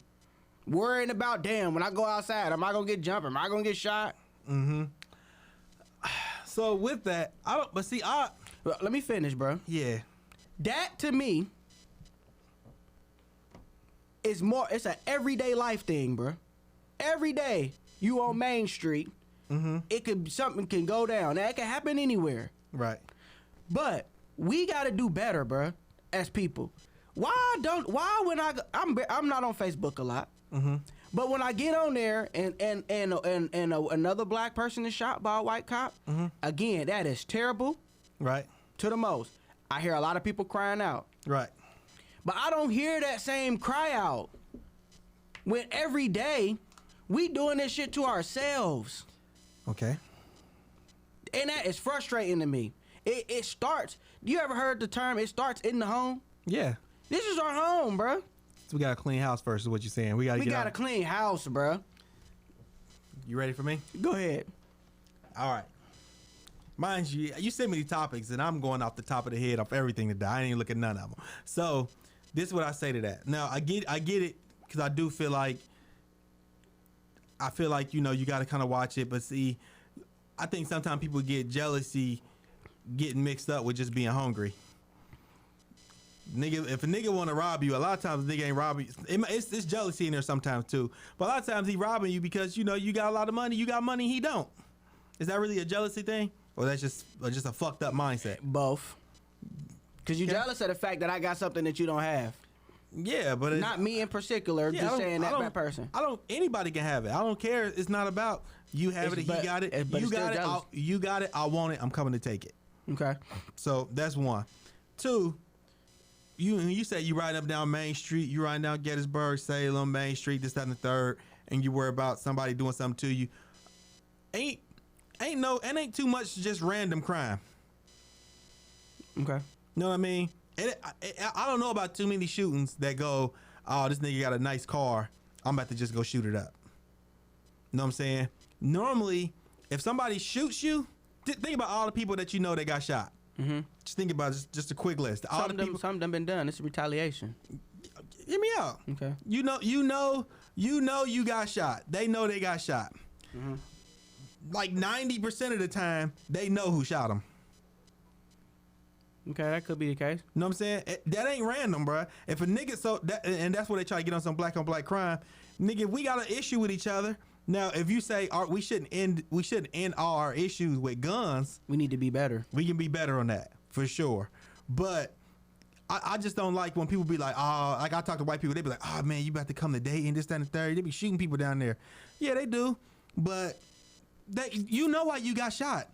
Worrying about, damn, when I go outside, am I going to get jumped? Am I going to get shot? So with that, Well, let me finish, bro. yeah. That, to me, is more, it's an everyday life thing, bro. Every day, you on Main Street, something can go down. Now, it can happen anywhere. Right. But we got to do better, bro, as people. Why when I'm not on Facebook a lot, but when I get on there and another black person is shot by a white cop, again, that is terrible. Right. To the most. I hear a lot of people crying out. Right. But I don't hear that same cry out when every day we doing this shit to ourselves. Okay. And that is frustrating to me. It starts, you ever heard the term, it starts in the home? Yeah. This is our home, bro. So we got a clean house first is what you're saying. We got a clean house, bro. You ready for me? Go ahead. All right. Mind you, you sent me these topics, and I'm going off the top of the head off everything today. I ain't even looking at none of them. So this is what I say to that. Now, I get it, because I do feel like, you know, you got to kind of watch it. But see, I think sometimes people get jealousy getting mixed up with just being hungry. Nigga, if a nigga want to rob you, a lot of times the nigga ain't robbing you. It's jealousy in there sometimes too. But a lot of times he robbing you because, you know, you got a lot of money, you got money, he don't. Is that really a jealousy thing? Or that's just a fucked up mindset? Both. Because you're jealous of the fact that I got something that you don't have. Yeah, but not me in particular, just saying that person. Anybody can have it. I don't care. It's not about you have it, he got it. You got it, I want it, I'm coming to take it. Okay. So that's one. Two, you say you riding up down Main Street, you riding down Gettysburg, Salem, Main Street, this, that, and the third, and you worry about somebody doing something to you. Ain't too much just random crime. Okay. Know what I mean? I don't know about too many shootings that go, oh, this nigga got a nice car, I'm about to just go shoot it up. Know what I'm saying? Normally, if somebody shoots you, think about all the people that you know that got shot. Mm-hmm. Just think about just a quick list. Some of them been done. It's retaliation. Hear me out. Okay. You know you got shot. They know they got shot. Mm-hmm. Like 90% of the time, they know who shot them. Okay, that could be the case. You know what I'm saying? That ain't random, bro. If a nigga and that's where they try to get on some black on black crime, nigga, we got an issue with each other. Now, if you say we shouldn't end all our issues with guns, we need to be better. We can be better on that for sure. But I just don't like when people be like, oh, like I talk to white people, they be like, oh man, you about to come to Dayton, this, that, and the third. They be shooting people down there. Yeah, they do. But you know why you got shot.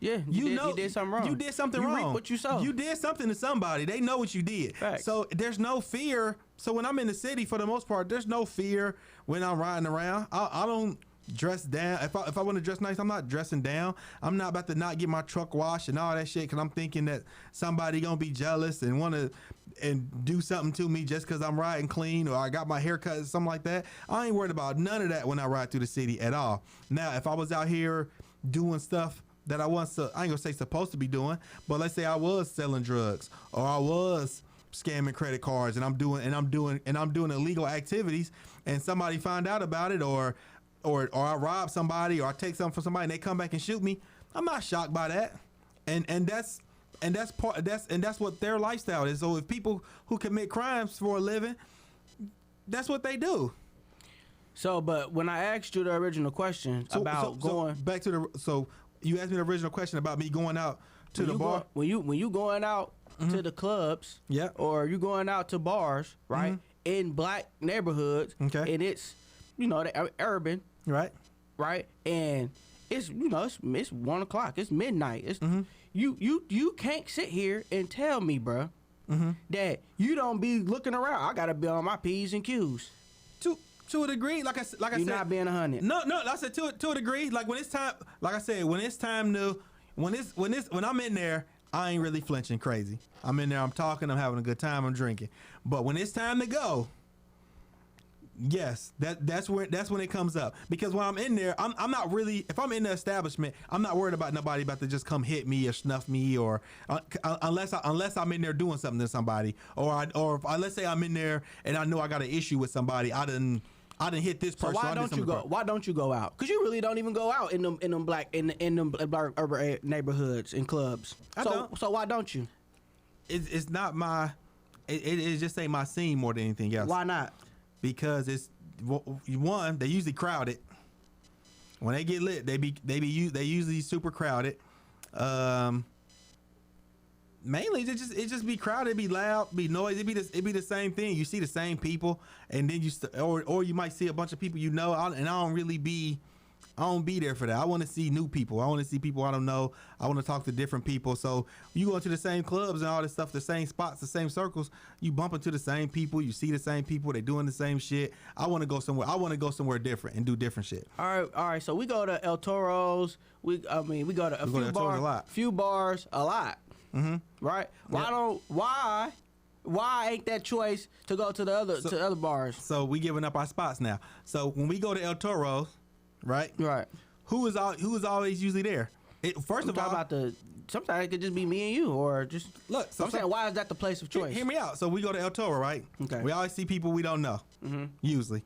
Yeah, you did something wrong. You did something wrong. You reap what you sow. You did something to somebody. They know what you did. Fact. So there's no fear. So when I'm in the city, for the most part, there's no fear when I'm riding around. I don't dress down. If I want to dress nice, I'm not dressing down. I'm not about to not get my truck washed and all that shit because I'm thinking that somebody gonna be jealous and want to and do something to me just because I'm riding clean or I got my hair cut or something like that. I ain't worried about none of that when I ride through the city at all. Now, if I was out here doing stuff that I ain't gonna say supposed to be doing, but let's say I was selling drugs or I was scamming credit cards and I'm doing illegal activities and somebody find out about it or I rob somebody or I take something from somebody and they come back and shoot me, I'm not shocked by that. And that's what their lifestyle is. So if people who commit crimes for a living, that's what they do. So, but when I asked you the original question back to you asked me the original question about me going out to the bar. When you going out mm-hmm. to the clubs, yeah, or you going out to bars, right, mm-hmm. in black neighborhoods, okay, and it's the urban, right, and it's it's 1 o'clock, it's midnight, it's mm-hmm. you can't sit here and tell me, bro, mm-hmm. that you don't be looking around. I gotta be on my P's and Q's. To a degree, like I said, you're not being 100. No, I said to a degree. Like when it's time, like I said, when I'm in there, I ain't really flinching crazy. I'm in there, I'm talking, I'm having a good time, I'm drinking. But when it's time to go, yes, that's when it comes up. Because when I'm in there, I'm not really. If I'm in the establishment, I'm not worried about nobody about to just come hit me or snuff me or unless I'm in there doing something to somebody or let's say I'm in there and I know I got an issue with somebody. I didn't hit this person. So why don't you go out? Because you really don't even go out in them black urban neighborhoods and clubs. So why don't you? It's not my. It just ain't my scene more than anything else. Why not? Because it's one, they usually crowded. When they get lit, they usually super crowded. Mainly, it just be crowded, be loud, be noisy. It be the same thing. You see the same people, and then or you might see a bunch of people and I don't be there for that. I want to see new people. I want to see people I don't know. I want to talk to different people. So you go to the same clubs and all this stuff, the same spots, the same circles. You bump into the same people. You see the same people. They doing the same shit. I want to go somewhere. I want to go somewhere different and do different shit. All right. So we go to El Toro's. We go to few bars a lot. Mm-hmm. Right? Why ain't that choice to go to the other bars? So we giving up our spots now. So when we go to El Toro's, right? Who is always usually there? Sometimes it could just be me and you, or just look. So I'm saying, why is that the place of choice? Hear me out. So we go to El Toro, right? Okay. We always see people we don't know, mm-hmm. usually,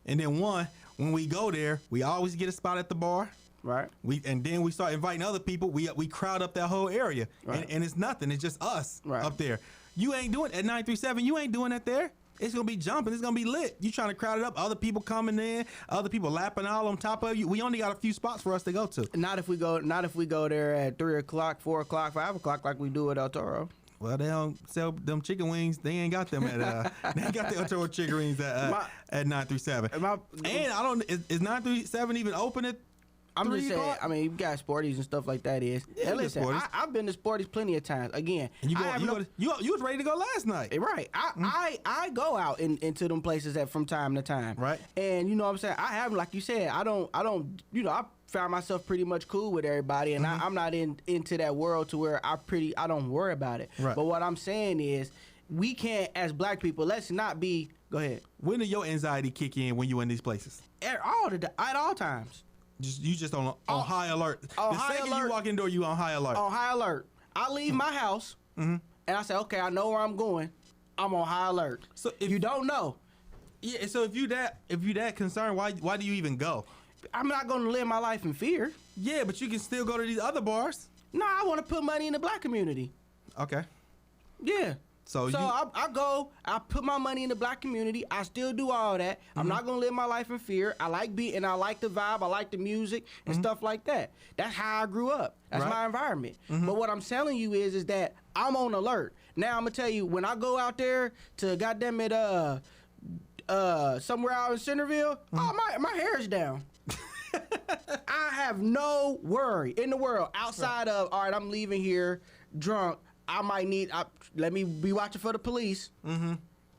and then when we go there, we always get a spot at the bar. Right. And then we start inviting other people. We crowd up that whole area, right. and it's nothing. It's just us up there. You ain't doing at 937. You ain't doing that there. It's gonna be jumping. It's gonna be lit. You trying to crowd it up. Other people coming in. Other people lapping all on top of you. We only got a few spots for us to go to. Not if we go there at 3 o'clock, 4 o'clock, 5 o'clock like we do at El Toro. Well, they don't sell them chicken wings. They ain't got them at. They ain't got the El Toro chicken wings at 937. And I don't. Is 937 even open I'm just saying. I mean, you got Sporties and stuff like that. Yeah, listen, I've been to Sporties plenty of times. Again, and you was ready to go last night, right? I go out into them places from time to time, right? And you know what I'm saying. I have, like you said, I don't. I found myself pretty much cool with everybody, and I'm not into that world to where I don't worry about it. Right. But what I'm saying is, we can't, as black people, let's not be. Go ahead. When did your anxiety kick in when you in these places? At all times. You just on high alert. On the second you walk in the door, you on high alert. On high alert. I leave my house, and I say, okay, I know where I'm going. I'm on high alert. So if you don't know, yeah. So if you that concerned, why do you even go? I'm not going to live my life in fear. Yeah, but you can still go to these other bars. No, I want to put money in the black community. Okay. Yeah. So I go, I put my money in the black community. I still do all that. I'm not gonna live my life in fear. I like being, I like the vibe. I like the music and stuff like that. That's how I grew up. That's my environment. But what I'm telling you is that I'm on alert. Now I'm gonna tell you, when I go out there to goddamn it, somewhere out in Centerville, my hair is down. I have no worry in the world outside of, all right, I'm leaving here drunk. I might need. Let me be watching for the police.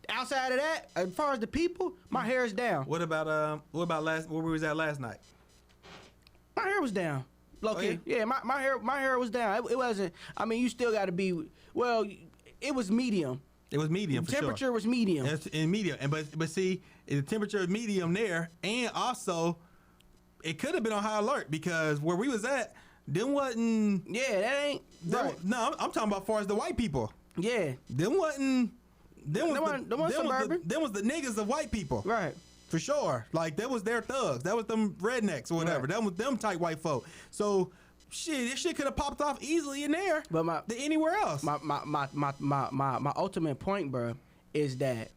Outside of that, as far as the people, my hair is down. What about where we was at last night? My hair was down. Okay, yeah, my hair was down. It wasn't. I mean, you still got to be. Well, it was medium. It was medium. The temperature was medium. It's in medium, and but see, the temperature is medium there, and also, it could have been on high alert because where we was at. Them wasn't. Yeah, that ain't. Right. No, I'm talking about as far as the white people. Yeah. Them wasn't. Them was suburban. Them was the niggas of white people. Right. For sure. Like, that was their thugs. That was them rednecks or whatever. Right. That was them type white folk. So, shit, this shit could have popped off easily in there than anywhere else. My ultimate point, bro, is that,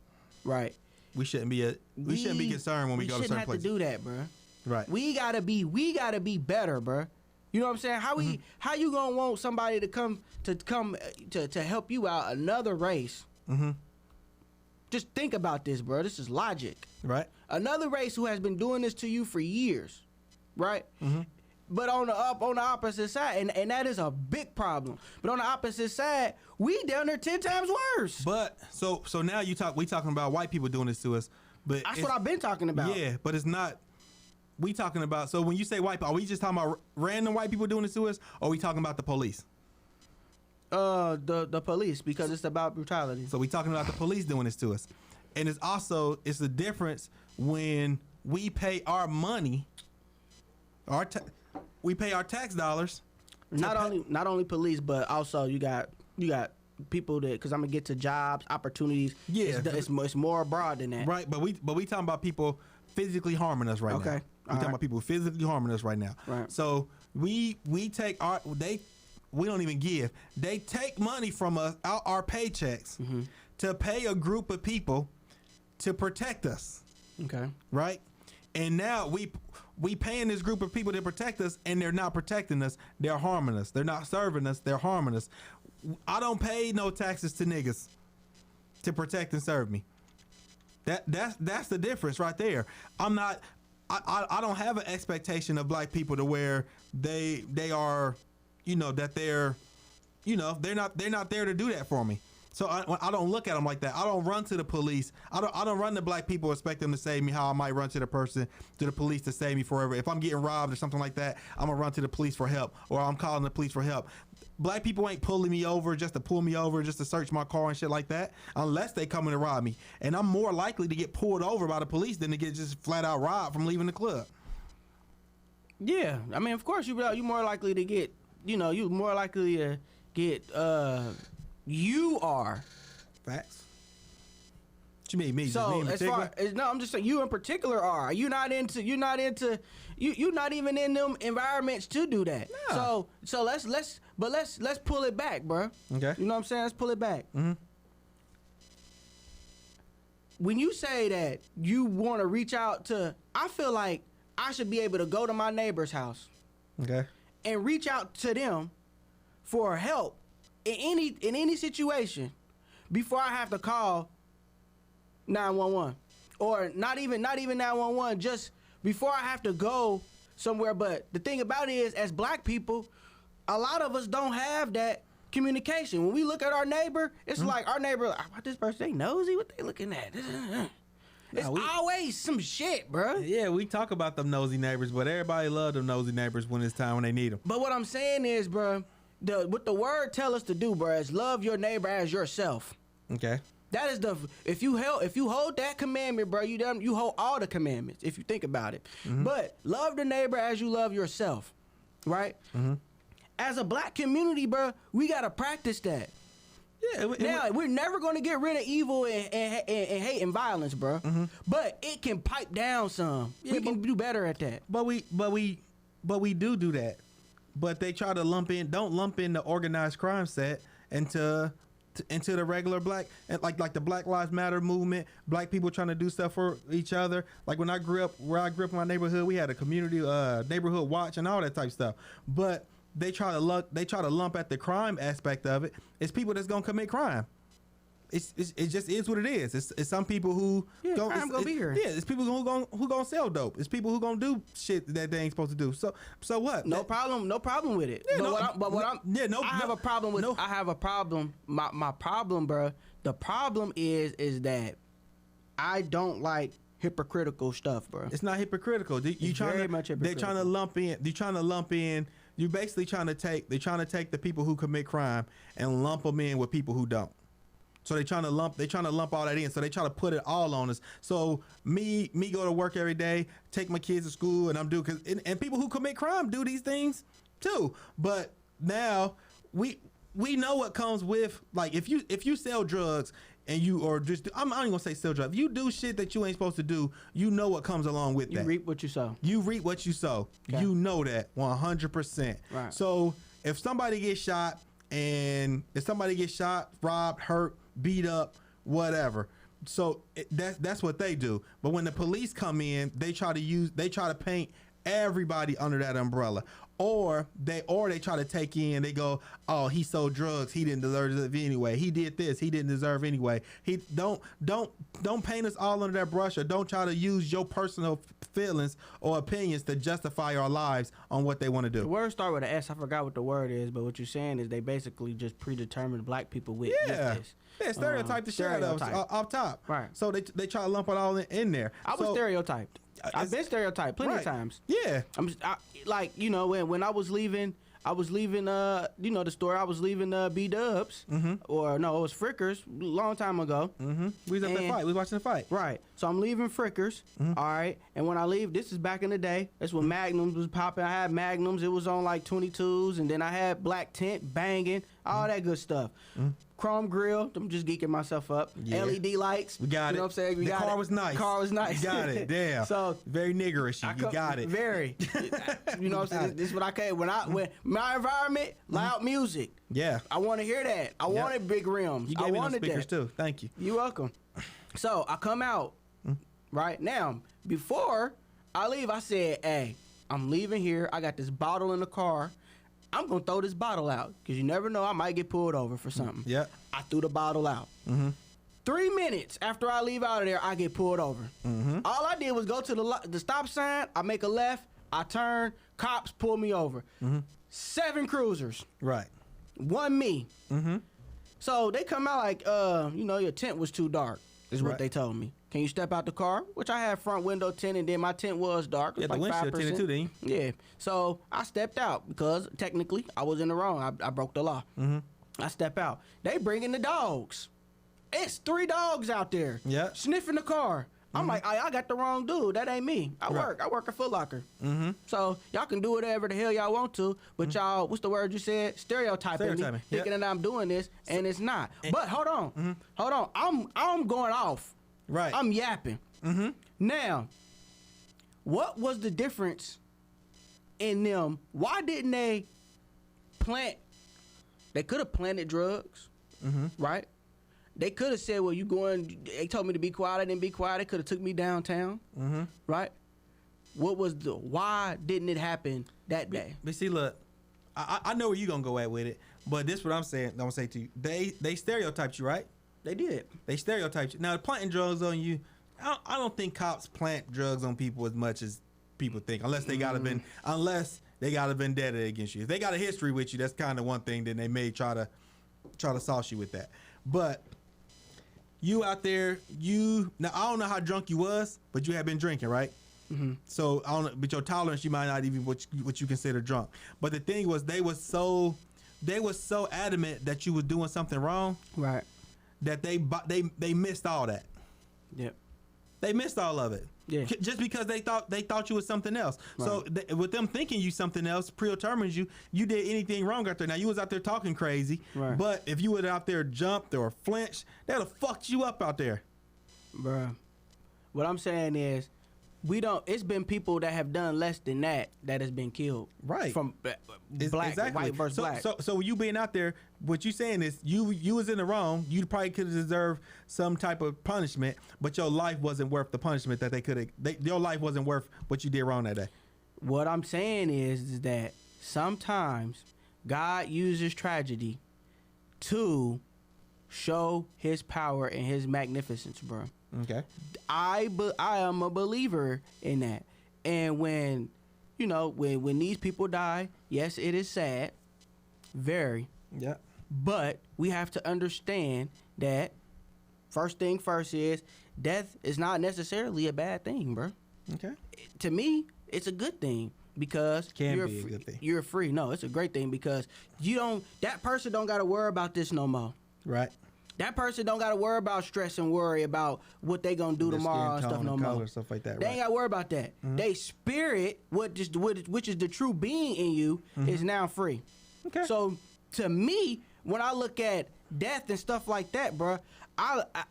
right? We shouldn't be concerned when we go to certain places. We shouldn't have to do that, bro. Right. We gotta be better, bro. You know what I'm saying? How you gonna want somebody to come to help you out, another race? Just think about this, bro. This is logic. Right. Another race who has been doing this to you for years, right? But on the opposite side, and that is a big problem. But on the opposite side, we down there 10 times worse. But so now we talking about white people doing this to us. But that's what I've been talking about. Yeah, but it's not. We talking about, so when you say white people, are we just talking about random white people doing this to us, or are we talking about the police? The police, because it's about brutality. So we talking about the police doing this to us. And it's the difference when we pay our money, we pay our tax dollars. Not only police, but also you got people that, because I'm gonna get to jobs, opportunities. Yeah, it's more broad than that. Right, but we talking about people physically harming us right now. Okay. We're talking about people physically harming us right now. Right. So we take we don't even give. They take money from us, out our paychecks, to pay a group of people to protect us. Okay. Right? And now we paying this group of people to protect us, and they're not protecting us. They're harming us. They're not serving us. They're harming us. I don't pay no taxes to niggas to protect and serve me. That's the difference right there. I don't have an expectation of black people to where they are, that they're not there to do that for me. So I don't look at them like that. I don't run to the police. I don't run to black people, expect them to save me how I might run to the police to save me forever. If I'm getting robbed or something like that, I'm gonna run to the police for help, or I'm calling the police for help. Black people ain't pulling me over just to pull me over, just to search my car and shit like that, unless they coming to rob me. And I'm more likely to get pulled over by the police than to get just flat out robbed from leaving the club. Yeah, I mean, of course you're more likely to get, you're more likely to get. You are. Facts. What you mean, me? So me as far as, no, I'm just saying you in particular are. You're not even in them environments to do that. No. So let's pull it back, bro. Okay. You know what I'm saying? Let's pull it back. When you say that you want to reach out to, I feel like I should be able to go to my neighbor's house. Okay. And reach out to them for help in any situation before I have to call 911, or not even 911, just before I have to go somewhere. But the thing about it is, as black people, a lot of us don't have that communication. When we look at our neighbor, it's like our neighbor, what this person, they nosy? What they looking at? It's always some shit, bro. Yeah, we talk about them nosy neighbors, but everybody love them nosy neighbors when it's time when they need them. But what I'm saying is, bro, what the word tell us to do, bro, is love your neighbor as yourself. Okay. That is if you hold that commandment, bro, you hold all the commandments if you think about it. But love the neighbor as you love yourself, right? As a black community, bro, we gotta practice that. Yeah, we're never gonna get rid of evil and hate and violence, bro. But it can pipe down some. Yeah, we can do better at that. But we do that. But they try to don't lump in the organized crime set into the regular black, and like the Black Lives Matter movement, black people trying to do stuff for each other. Like when I grew up in my neighborhood, we had a community neighborhood watch and all that type of stuff. But they try to lump at the crime aspect of it. It's people that's gonna commit crime. It just is what it is. It's some people who crime gonna be here. Yeah, it's people who gonna sell dope. It's people who gonna do shit that they ain't supposed to do. So what? No problem with it. Yeah, I have a problem with. I have a problem. My problem, bro. The problem is that I don't like hypocritical stuff, bro. It's not hypocritical. They're trying to lump in. You're basically trying to take the people who commit crime and lump them in with people who don't. So they're trying to lump all that in. So they try to put it all on us. So me go to work every day, take my kids to school, and and people who commit crime do these things too. But now we know what comes with, like, if you sell drugs and I'm not even gonna say sell drugs. If you do shit that you ain't supposed to do, you know what comes along with that. You reap what you sow. Okay. You know that 100%. Right. So if somebody gets shot, robbed, hurt, beat up, whatever. So that's what they do. But when the police come in, they try to paint everybody under that umbrella. Or they try to take in, they go, oh, he sold drugs, he didn't deserve it anyway. He did this, he didn't deserve anyway. He don't paint us all under that brush, or don't try to use your personal feelings or opinions to justify our lives on what they want to do. The word start with an S. I forgot what the word is, but what you're saying is they basically just predetermined black people with this. Yeah, stereotype the shit out of us off top. Right. So they try to lump it all in there. I was stereotyped. I've been stereotyped plenty of times. Yeah. When I was leaving, the store. I was leaving B-Dubs, or no, it was Frickers, a long time ago. We was at the fight. We was watching the fight. Right. So I'm leaving Frickers. All right. And when I leave, this is back in the day. That's when Magnums was popping. I had Magnums. It was on like 22s, and then I had black tint, banging, all that good stuff. Chrome grill. I'm just geeking myself up. Yeah. LED lights. We got it. You know what I'm saying? The car was nice. You got it. Damn. So very niggerish. You got it. Very. You know what I'm saying? This is what I came. When my environment, loud music. Yeah. I want to hear that. I wanted big rims. You gave me those speakers too. Thank you. You're welcome. So I come out right now. Before I leave, I said, "Hey, I'm leaving here. I got this bottle in the car. I'm going to throw this bottle out because you never know, I might get pulled over for something." Yeah. I threw the bottle out. 3 minutes after I leave out of there, I get pulled over. All I did was go to the stop sign. I make a left. I turn. Cops pull me over. 7 cruisers. Right. 1 me. So they come out like, your tent was too dark, is what they told me. Can you step out the car? Which I had front window tint, and then my tent was dark. It was the windshield tinted too, didn't you? Yeah. So I stepped out because technically I was in the wrong. I broke the law. I step out. They bring in the dogs. It's 3 dogs out there. Yeah. Sniffing the car. I'm like, I got the wrong dude. That ain't me. I work at Foot Locker. So y'all can do whatever the hell y'all want to, but y'all, what's the word you said? Stereotyping me, thinking that I'm doing this, and it's not. But hold on. I'm going off. Right. I'm yapping. Now, what was the difference in them? Why didn't they plant? They could have planted drugs, right? They could have said, well, they told me to be quiet. I didn't be quiet. They could have took me downtown, right? Why didn't it happen that day? But see, look, I know where you're going to go at with it, but this is what I'm going to say to you. They stereotyped you, right? They did. They stereotyped you. Now, planting drugs on you, I don't think cops plant drugs on people as much as people think, unless they got a vendetta against you. If they got a history with you, that's kind of one thing. Then they may try to sauce you with that. But you out there, now I don't know how drunk you was, but you had been drinking, right? Mm-hmm. So I don't know, but your tolerance, you might not even what you consider drunk. But the thing was, they was so adamant that you was doing something wrong, right? That they missed all that. Yep. They missed all of it. Yeah. Just because they thought you was something else. Right. So with them thinking you something else, predetermines you did anything wrong out there. Now you was out there talking crazy, right. But if you would out there jumped or flinched, that would have fucked you up out there. Bruh. What I'm saying is, it's been people that have done less than that has been killed. Right. From black, exactly. white versus black. So you being out there, what you saying is you was in the wrong. You probably could have deserved some type of punishment, but your life wasn't worth the punishment that they could have. Your life wasn't worth what you did wrong that day. What I'm saying is that sometimes God uses tragedy to show his power and his magnificence, bro. Okay. I am a believer in that. And when these people die, yes, it is sad. Very. Yeah. But we have to understand that first thing first is death is not necessarily a bad thing, bro. Okay. To me, it's a good thing because be a good thing. You're free. No, it's a great thing because that person don't got to worry about this no more. Right. That person don't got to worry about stress and worry about what they gonna do tomorrow and stuff no more. Stuff like that. They ain't got to worry about that. Mm-hmm. They spirit, which is the true being in you, is now free. Okay. So to me, when I look at death and stuff like that, bro,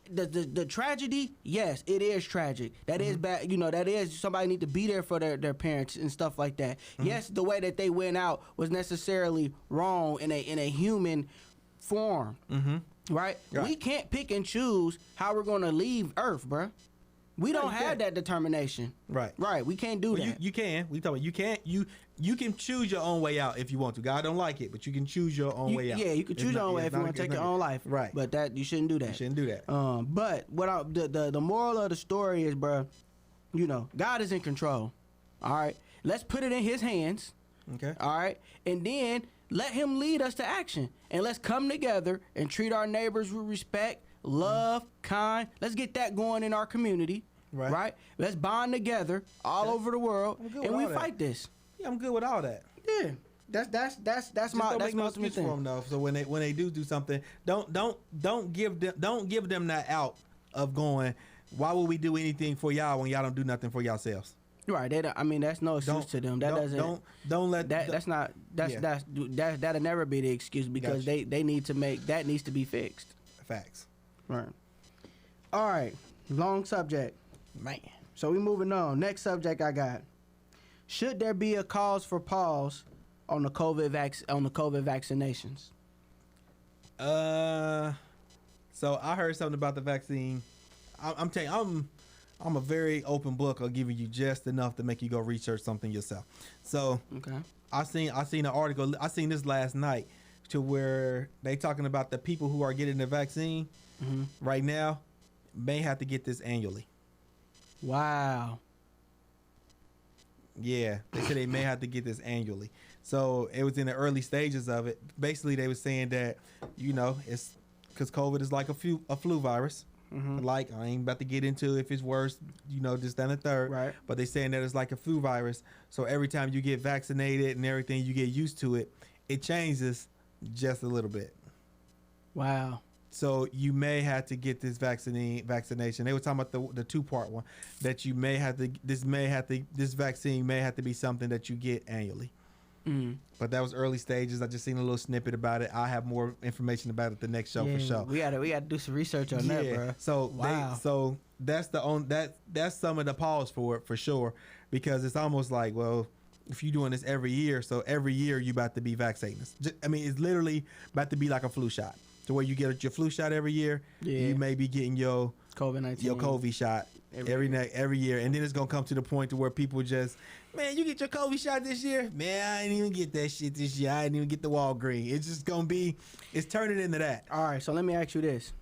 the tragedy, yes, it is tragic. That is bad. That is somebody need to be there for their parents and stuff like that. Mm-hmm. Yes, the way that they went out was necessarily wrong in a human form. Mm-hmm. Right? We can't pick and choose how we're going to leave Earth, bruh. We don't have that determination. Right. Right. We can't do that. You can. We talk about you can't. You can choose your own way out if you want to. God don't like it, but you can choose your own way out. Yeah, you can choose your own way if you want to take your own life. Right. But that you shouldn't do that. You shouldn't do that. But the moral of the story is, bruh, God is in control. All right. Let's put it in his hands. Okay. All right. And then let him lead us to action. And let's come together and treat our neighbors with respect, love, kind. Let's get that going in our community. Right? Let's bond together all over the world and we fight this. Yeah, I'm good with all that. Yeah. That's my ultimate thing. For them, though. So when they do something, don't give them that out of going, why would we do anything for y'all when y'all don't do nothing for yourselves? Right. That's no excuse to them. That'll never be the excuse because they need to make that needs to be fixed. Facts. Right. All right. Long subject. Man. So we moving on. Next subject I got. Should there be a cause for pause on the COVID vaccinations? So I heard something about the vaccine. I'm telling you, I'm a very open book. I'll give you just enough to make you go research something yourself. So okay. I seen an article. I seen this last night to where they talking about the people who are getting the vaccine right now may have to get this annually. Wow. Yeah, they said they may have to get this annually. So it was in the early stages of it. Basically, they were saying that it's because COVID is like a flu virus. Mm-hmm. Like, I ain't about to get into if it's worse, this, that, and the third. Right. But they saying that it's like a flu virus. So every time you get vaccinated and everything, you get used to it. It changes just a little bit. Wow. So you may have to get this vaccination. They were talking about the 2-part one that you may have to. This vaccine may have to be something that you get annually. Mm. But that was early stages. I just seen a little snippet about it. I'll have more information about it the next show for sure. We gotta do some research on that, bro. So wow. That's some of the pause for it for sure, because it's almost like, well, if you're doing this every year, so every year you about to be vaccinated. It's literally about to be like a flu shot. To where you get your flu shot every year, you may be getting your COVID shot every year, and then it's gonna come to the point to where people just, man, you get your COVID shot this year, man, I didn't even get that shit this year. I didn't even get the Walgreens. It's just gonna be, it's turning into that. All right, so let me ask you this: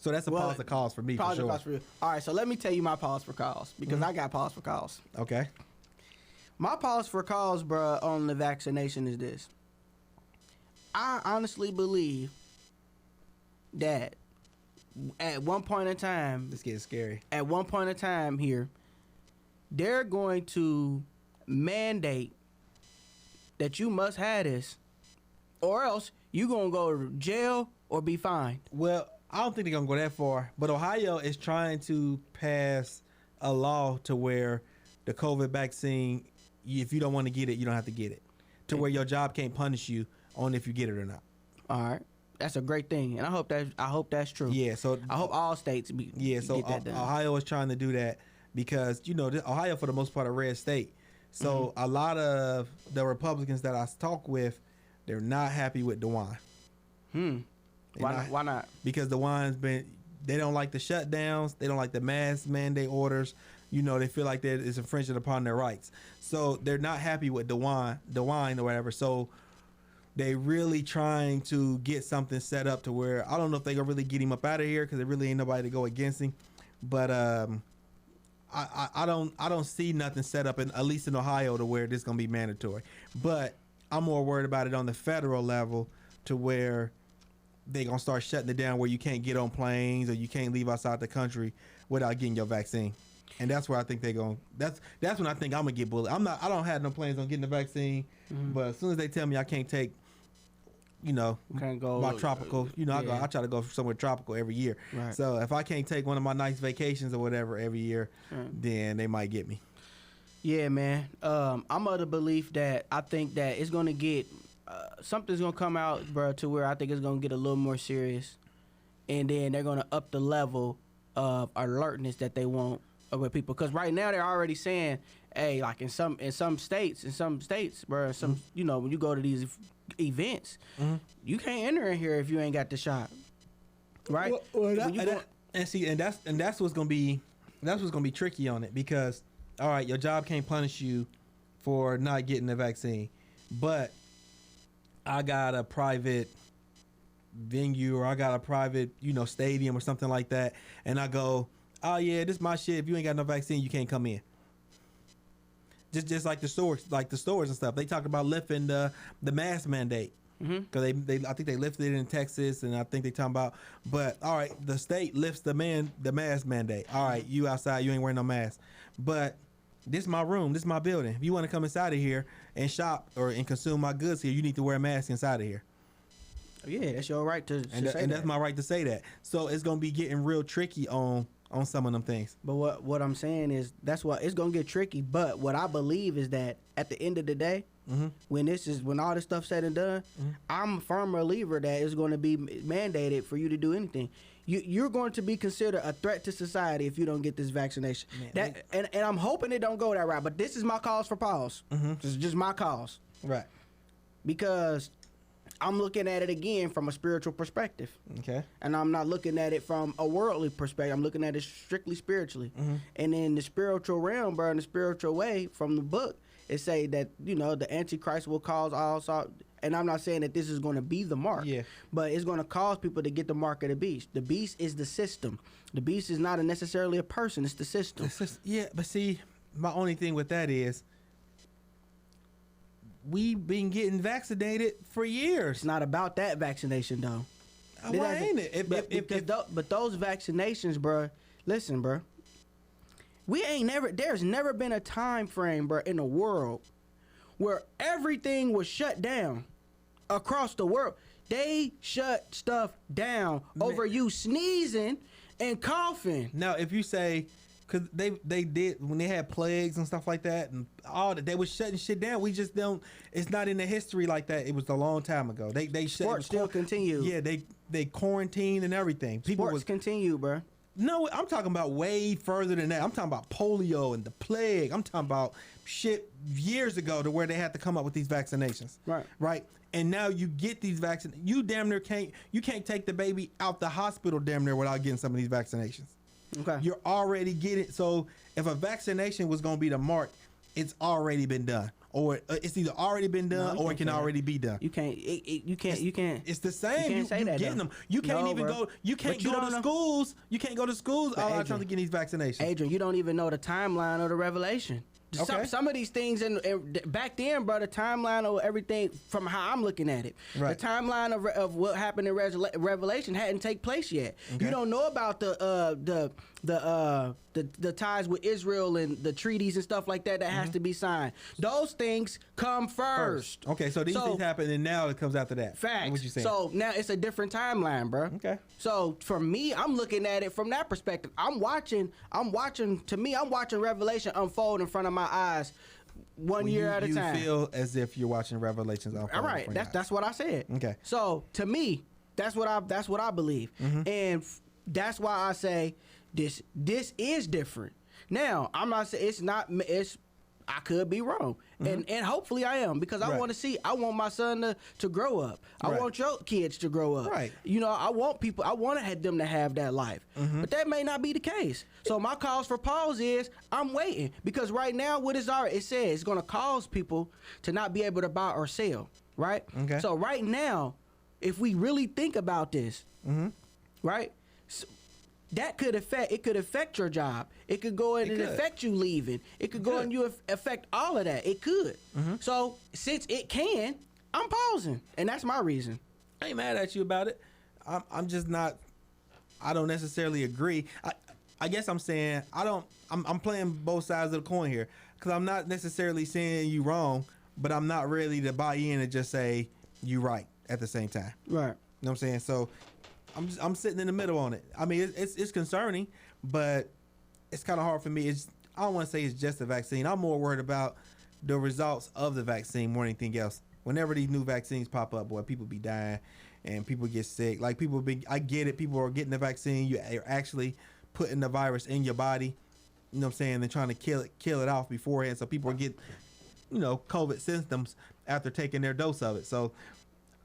So that's a pause for cause for me, for sure. Pause for you. All right, so let me tell you my pause for cause, because I got pause for cause. Okay. My pause for cause, bro, on the vaccination is this. I honestly believe that at one point in time, This getting scary. at one point in time here, they're going to mandate that you must have this, or else you gonna go to jail or be fined. Well, I don't think they're gonna go that far, but Ohio is trying to pass a law to where the COVID vaccine, if you don't want to get it, you don't have to get it, to where your job can't punish you on if you get it or not. All right, that's a great thing, and I hope that's true. Yeah, so I hope all states get that done. Ohio is trying to do that because Ohio for the most part a red state. So a lot of the Republicans that I talk with, they're not happy with DeWine. Why not? Because they don't like the shutdowns, they don't like the mask mandate orders. They feel like that is infringing upon their rights. So they're not happy with DeWine or whatever. So they really trying to get something set up to where I don't know if they gonna really get him up out of here because there really ain't nobody to go against him. But I don't see nothing set up at least in Ohio to where this gonna be mandatory. But I'm more worried about it on the federal level to where they gonna start shutting it down where you can't get on planes or you can't leave outside the country without getting your vaccine. And that's where I think they're going. That's when I think I'm gonna get bullied. I don't have no plans on getting the vaccine, but as soon as they tell me I can't take, can't go my tropical. I try to go somewhere tropical every year. Right. So if I can't take one of my nice vacations or whatever every year, then they might get me. Yeah, man. I'm of the belief that I think that it's gonna get something's gonna come out, bro, to where I think it's gonna get a little more serious, and then they're gonna up the level of alertness that they want with people. Because right now they're already saying, hey, like in some states, bro, when you go to these events, you can't enter in here if you ain't got the shot, right? That's what's gonna be tricky on it, because all right, your job can't punish you for not getting the vaccine, but I got a private venue or I got a private stadium or something like that, and I go, oh yeah, this is my shit. If you ain't got no vaccine, you can't come in. Just like the stores and stuff. They talked about lifting the mask mandate because I think they lifted it in Texas, and I think they talking about. But all right, the state lifts the mask mandate. All right, you outside, you ain't wearing no mask. But this is my room, this is my building. If you want to come inside of here and shop and consume my goods here, you need to wear a mask inside of here. Yeah, that's your right to say and that. That's my right to say that. So it's gonna be getting real tricky on some of them things. But what I'm saying is that's why it's gonna get tricky. But what I believe is that at the end of the day, when all this stuff said and done, I'm a firm believer that it's going to be mandated for you to do anything. You're going to be considered a threat to society if you don't get this vaccination. And I'm hoping it don't go that route. But this is my cause for pause. This is just my cause. Right. Because I'm looking at it again from a spiritual perspective. Okay. And I'm not looking at it from a worldly perspective. I'm looking at it strictly spiritually. And in the spiritual realm, bro, in the spiritual way, from the book, it say that, the Antichrist will cause all sorts. And I'm not saying that this is going to be the mark. Yeah. But it's going to cause people to get the mark of the beast. The beast is the system. The beast is not necessarily a person. It's the system. Yeah, but see, my only thing with that is, we've been getting vaccinated for years. It's not about that vaccination, though. Why ain't it? But those vaccinations, bro, listen, bro. There's never been a time frame, bro, in the world where everything was shut down across the world. They shut stuff down over you sneezing and coughing. Now, if you say, because they did when they had plagues and stuff like that, and all that, they was shutting shit down. We just don't. It's not in the history like that. It was a long time ago. They shut. Sports still continue. Yeah, they quarantined and everything. Sports continue, bro. No, I'm talking about way further than that. I'm talking about polio and the plague. I'm talking about shit years ago to where they had to come up with these vaccinations. Right. And now you get these vaccines. You damn near can't take the baby out the hospital damn near without getting some of these vaccinations. Okay. You're already getting. So if a vaccination was going to be the mark, it's already been done, or it's either already been done or it can already be done. You can't. You can't. It's the same. You can't say that, getting though. them. You can't even bro. go. You can't go to schools. You can't go to schools. All I'm trying to get these vaccinations. Adrian, you don't even know the timeline of the revelation. Okay. Some of these things, and back then, bro, the timeline of everything from how I'm looking at it, right. the timeline of what happened in Revelation hadn't taken place yet. Okay. You don't know about the ties with Israel and the treaties and stuff like that has to be signed. Those things come first. Okay, so these things happen, and now it comes after that. Facts. What you saying? So now it's a different timeline, bro. Okay. So for me, I'm looking at it from that perspective. I'm watching Revelation unfold in front of my eyes, one year at a time. You feel as if you're watching Revelations unfold. All right, that's what I said. Okay. So to me, that's what I believe, and that's why I say this is different. Now I'm not saying it's not. I could be wrong, and hopefully I am, because I want to see. I want my son to grow up. I want your kids to grow up. Right. You know, I want them to have that life, but that may not be the case. So my cause for pause is I'm waiting, because right now it says it's going to cause people to not be able to buy or sell. Right. Okay. So right now, if we really think about this, right. So, that could affect your job. It could go in and affect you leaving. It could go and affect all of that. It could. So since it can, I'm pausing, and that's my reason. I ain't mad at you about it. I'm just not. I don't necessarily agree. I guess I'm saying I'm playing both sides of the coin here, because I'm not necessarily saying you wrong, but I'm not ready to buy in and just say you right at the same time. Right. You know what I'm saying? So I'm sitting in the middle on it. I mean, it's concerning, but it's kind of hard for me. I don't want to say it's just the vaccine. I'm more worried about the results of the vaccine more than anything else. Whenever these new vaccines pop up, boy, people be dying and people get sick. Like I get it. People are getting the vaccine. You're actually putting the virus in your body. You know what I'm saying? They're trying to kill it off beforehand, so people get, COVID symptoms after taking their dose of it. So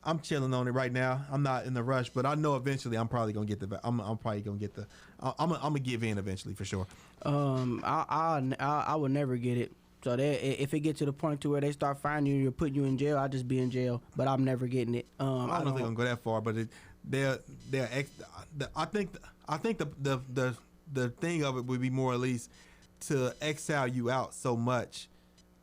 I'm chilling on it right now. I'm not in the rush, but I know eventually I'm probably gonna get I'm probably gonna get I'm gonna give in eventually for sure. I would never get it. So if it gets to the point to where they start finding you or putting you in jail, I'll just be in jail. But I'm never getting it. I don't know if they're gonna go that far, but I think the thing of it would be more at least to exile you out so much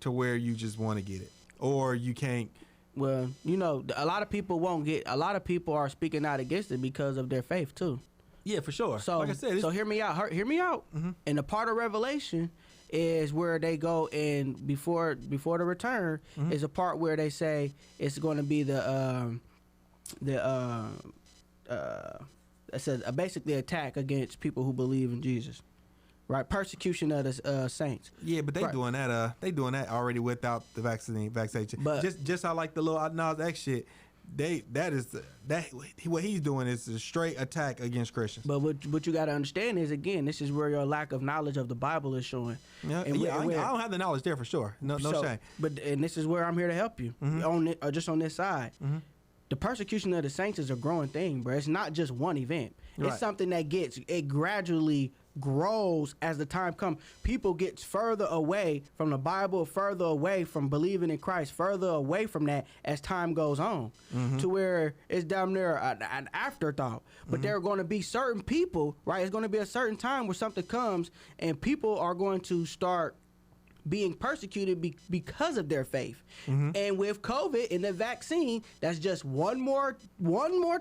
to where you just want to get it, or you can't. Well, a lot of people won't get. A lot of people are speaking out against it because of their faith too. Yeah, for sure. So, like I said, hear me out. Hear me out. And the part of Revelation is where they go, and before the return is a part where they say it's going to be it's basically attack against people who believe in Jesus. Right, persecution of the saints. Yeah, but they doing that. They doing that already without the vaccination. But just how like the little Nas X shit. What he's doing is a straight attack against Christians. But what you got to understand is, again, this is where your lack of knowledge of the Bible is showing. Yeah, I don't have the knowledge there for sure. No shame. And this is where I'm here to help you on it, or just on this side. The persecution of the saints is a growing thing, bro. It's not just one event. It's something that it gradually grows as the time comes. People get further away from the Bible, further away from believing in Christ, further away from that as time goes on, to where it's down there an afterthought. But there are going to be certain people, right? It's going to be a certain time where something comes and people are going to start being persecuted because of their faith. And with COVID and the vaccine, that's just one more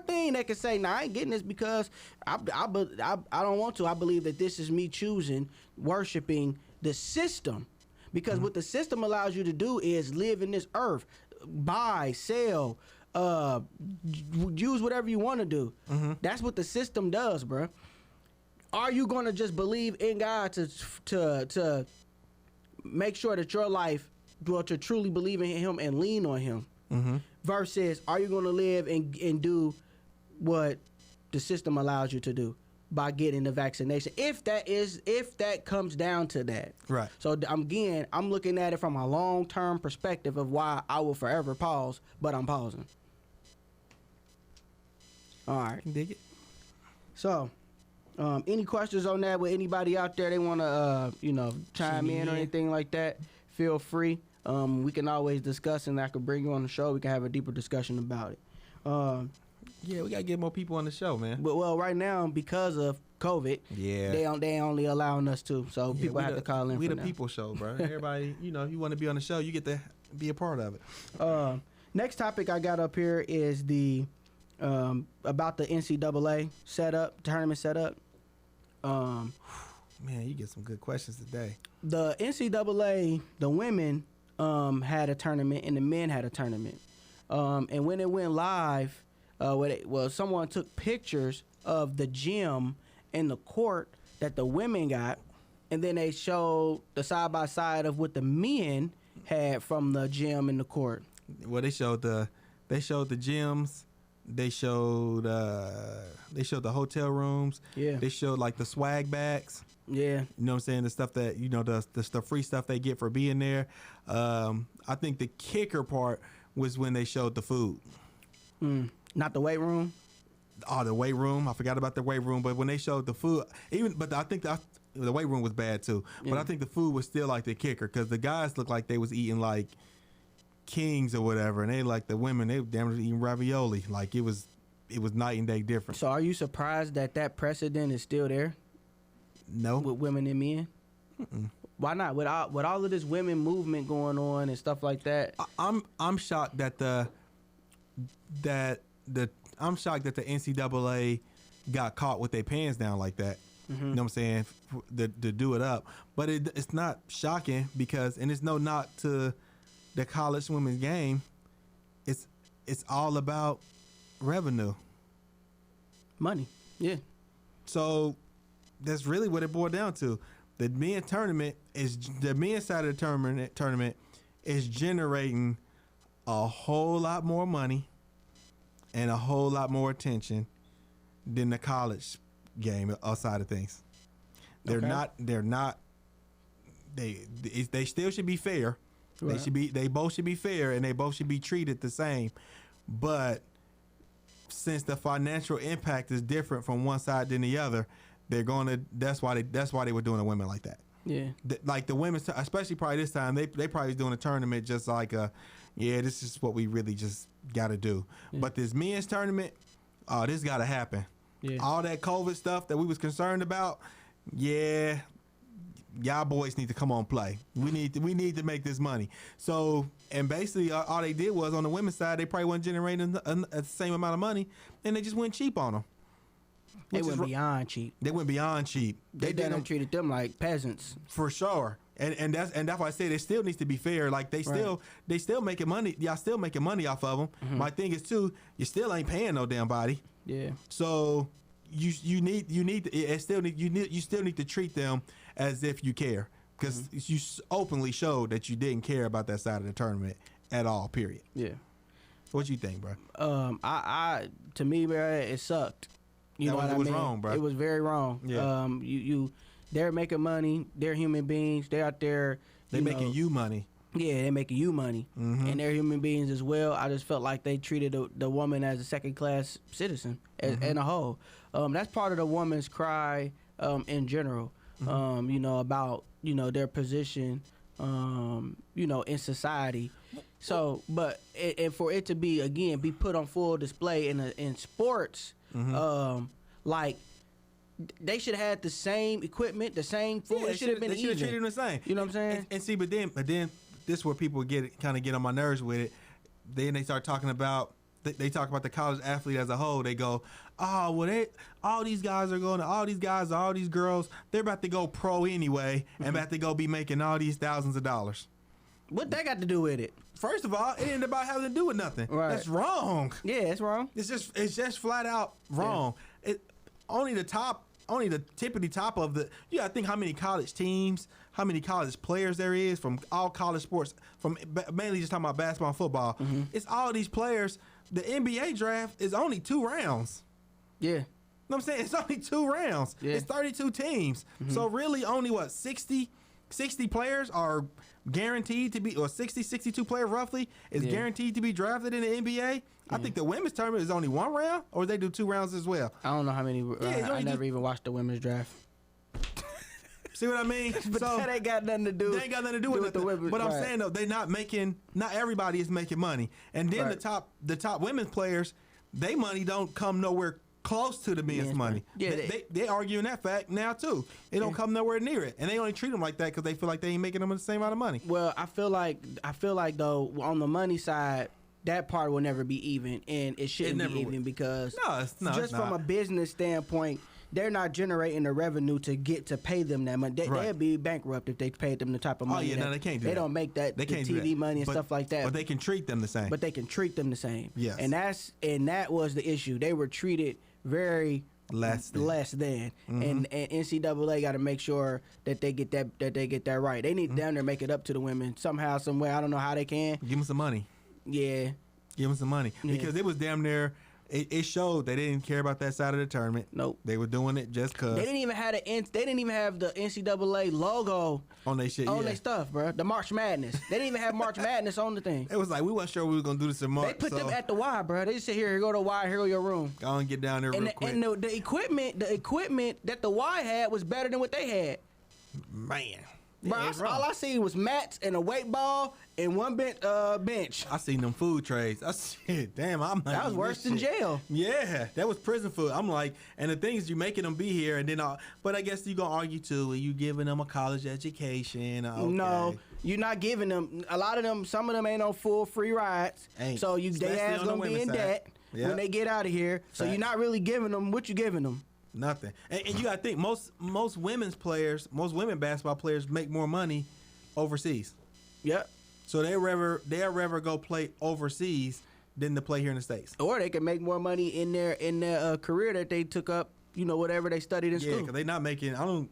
thing that can say, nah, I ain't getting this because I don't want to. I believe that this is me choosing worshiping the system, because what the system allows you to do is live in this earth, buy, sell, use whatever you want to do. That's what the system does, bro. Are you going to just believe in God to make sure that your life, to truly believe in Him and lean on Him, versus are you going to live and do what the system allows you to do by getting the vaccination? If that comes down to that, right? So I'm looking at it from a long-term perspective of why I will forever pause, but I'm pausing. All right, dig it. So. Any questions on that with anybody out there? They want to, chime in or anything like that? feel free. We can always discuss, and I could bring you on the show. We can have a deeper discussion about it. Yeah, we gotta get more people on the show, man. But well, right now because of COVID, they only allowing us to. So people have to call in. We for the now. people show, bro. Everybody, if you want to be on the show, you get to be a part of it. Next topic I got up here is the about the NCAA tournament setup. Man, you get some good questions today. The NCAA, the women had a tournament and the men had a tournament. And when it went live, someone took pictures of the gym and the court that the women got, and then they showed the side by side of what the men had from the gym and the court. Well, they showed the gyms. They showed the hotel rooms. Yeah. They showed like the swag bags. Yeah. You know what I'm saying? The stuff that, the free stuff they get for being there. I think the kicker part was when they showed the food. Not the weight room? Oh, the weight room. I forgot about the weight room. But when they showed the food, I think the weight room was bad too. Yeah. But I think the food was still like the kicker, because the guys looked like they was eating like kings or whatever, and they like the women, they damn near eating ravioli. Like it was night and day different. So are you surprised that precedent is still there? No. With women and men? Mm-mm. Why not? With all of this women movement going on and stuff like that. I'm shocked that the NCAA got caught with their pants down like that. Mm-hmm. You know what I'm saying? To do it up. But it's not shocking because, and it's no knock to the college women's game. It's all about revenue. Money. Yeah. So that's really what it boiled down to. The men's side of the tournament is generating a whole lot more money and a whole lot more attention than the college game outside of things. They're not. They still should be fair. Right. They both should be fair, and they both should be treated the same. But since the financial impact is different from one side than the other, that's why they were doing the women like that. Yeah. Like the women, especially probably this time, they probably was doing a tournament just like this is what we really just got to do. Yeah. But this men's tournament, this got to happen. Yeah. All that COVID stuff that we was concerned about, y'all boys need to come on play. We need to make this money. So, and basically all they did was on the women's side, they probably weren't generating the same amount of money, and they just went cheap on them. They went beyond cheap. They went beyond cheap. They treated them like peasants. For sure. And that's why I say it still needs to be fair. Like they still making money. Y'all still making money off of them. Mm-hmm. My thing is too, you still ain't paying no damn body. Yeah. So you still need to treat them as if you care, because you openly showed that you didn't care about that side of the tournament at all. Period. Yeah. What you think, bro? To me, bro, it sucked. You know what I mean? It was wrong, bro. It was very wrong. Yeah. They're making money. They're human beings. They're out there. They're making you money. Yeah, they're making you money, and they're human beings as well. I just felt like they treated the woman as a second-class citizen in a whole. That's part of the woman's cry in general. About their position, in society. So, but and for it to be put on full display in sports, like they should have had the same equipment, the same food. Yeah, it should have been even. They should have treated them the same. You know what I'm saying? And see, but then this is where people get on my nerves with it. Then they start talking about. They talk about the college athlete as a whole. They go, all these guys, all these girls, they're about to go pro anyway, and about to go be making all these thousands of dollars. What that got to do with it? First of all, it ain't about having to do with nothing. Right. That's wrong. Yeah, it's wrong. It's just flat out wrong. Yeah. Only the tippity top of the. You gotta think how many college teams, how many college players there is from all college sports, from mainly just talking about basketball and football. Mm-hmm. It's all these players. The NBA draft is only 2 rounds. Yeah. You know what I'm saying? It's only 2 rounds. Yeah. It's 32 teams. Mm-hmm. So really only 60 players are guaranteed to be, or 62 players roughly is guaranteed to be drafted in the NBA. I think the women's tournament is only 1 round, or they do 2 rounds as well. I don't know how many. I never even watched the women's draft. See what I mean? But that ain't got nothing to do. They ain't got nothing to do with the women. But I'm saying though, they not making. Not everybody is making money, and then the top women's players, they money don't come nowhere close to the men's money. Yeah, they arguing that fact now too. It don't come nowhere near it, and they only treat them like that because they feel like they ain't making them the same amount of money. Well, I feel like though on the money side, that part will never be even, and it shouldn't be even because just from a business standpoint, they're not generating the revenue to pay them that money. They'd be bankrupt if they paid them the type of money. Oh yeah, no, they can't do that. They don't make that the TV money and stuff like that. But they can treat them the same. But they can treat them the same. Yes. And that was the issue. They were treated very less than. Mm-hmm. And NCAA got to make sure that they get that right. They need down there make it up to the women somehow, some way. I don't know how they can. Give them some money. Yeah. Give them some money because it was damn near. It showed they didn't care about that side of the tournament. Nope. They were doing it just cause. They didn't even have the NCAA logo on their shit. On their stuff, bro. The March Madness. They didn't even have March Madness on the thing. It was like we weren't sure we were gonna do this in March. They put them at the Y, bro. They just said, "Here go to Y. Here go your room." Go and get down there real quick. And the equipment that the Y had was better than what they had. Man. Bro, all I seen was mats and a weight ball and one bench. I seen them food trays. I said, damn, I'm like, that was worse than jail. Yeah, that was prison food. I'm like, and the thing is, you making them be here, and then, but I guess you gonna argue too. You giving them a college education? Okay. No, you're not giving them. A lot of them, some of them ain't on full free rides. So they ass gonna be in debt when they get out of here. Facts. So you're not really giving them what you giving them. Nothing. And you gotta think most women basketball players make more money overseas. Yep. So they'd rather go play overseas than to play here in the States. Or they can make more money in their career that they took up, whatever they studied in school. Yeah, because they're not making. I don't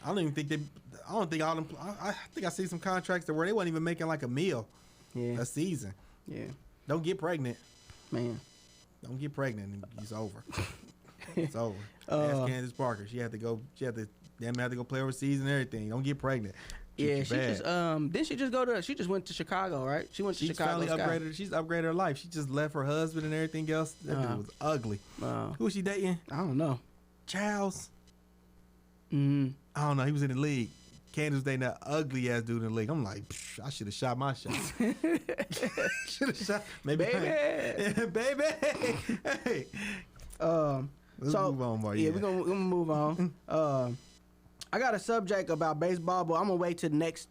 even think they. I don't think all them. I think I see some contracts where they wasn't even making like a meal a season. Yeah. Don't get pregnant, man. Don't get pregnant. It's over. It's over. Ask Candace Parker. She had to go play overseas and everything. Don't get pregnant. She just went to Chicago, right? She went to Chicago. She's upgraded her life. She just left her husband and everything else. That dude was ugly. Who was she dating? I don't know. Charles. Mm-hmm. I don't know. He was in the league. Candace was dating that ugly ass dude in the league. I'm like, I should have shot my shot. Should have shot. Maybe. Baby. Baby. Hey. Let's move on, boy. Yeah, we're gonna move on. I got a subject about baseball, but I'm gonna wait till the next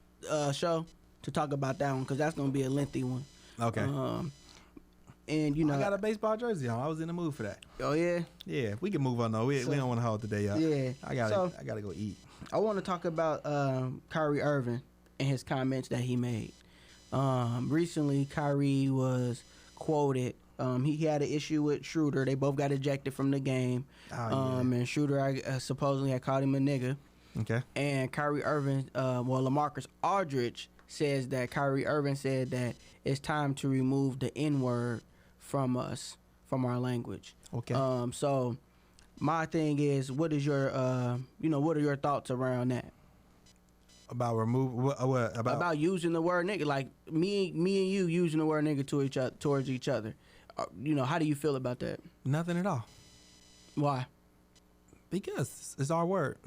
show to talk about that one because that's gonna be a lengthy one. Okay. And I got a baseball jersey on. I was in the mood for that. Oh yeah. Yeah, we can move on though. We don't want to hold today up. Yeah. I gotta go eat. I want to talk about Kyrie Irving and his comments that he made. Recently, Kyrie was quoted. He had an issue with Schroeder. They both got ejected from the game. And Schroeder supposedly had called him a nigga. Okay. And Kyrie Irving, LaMarcus Aldridge says that Kyrie Irving said that it's time to remove the N-word from us, from our language. Okay. So my thing is, what are your thoughts around that? About about using the word nigga, like me and you using the word nigga towards each other. How do you feel about that? Nothing at all. Why? Because it's our word.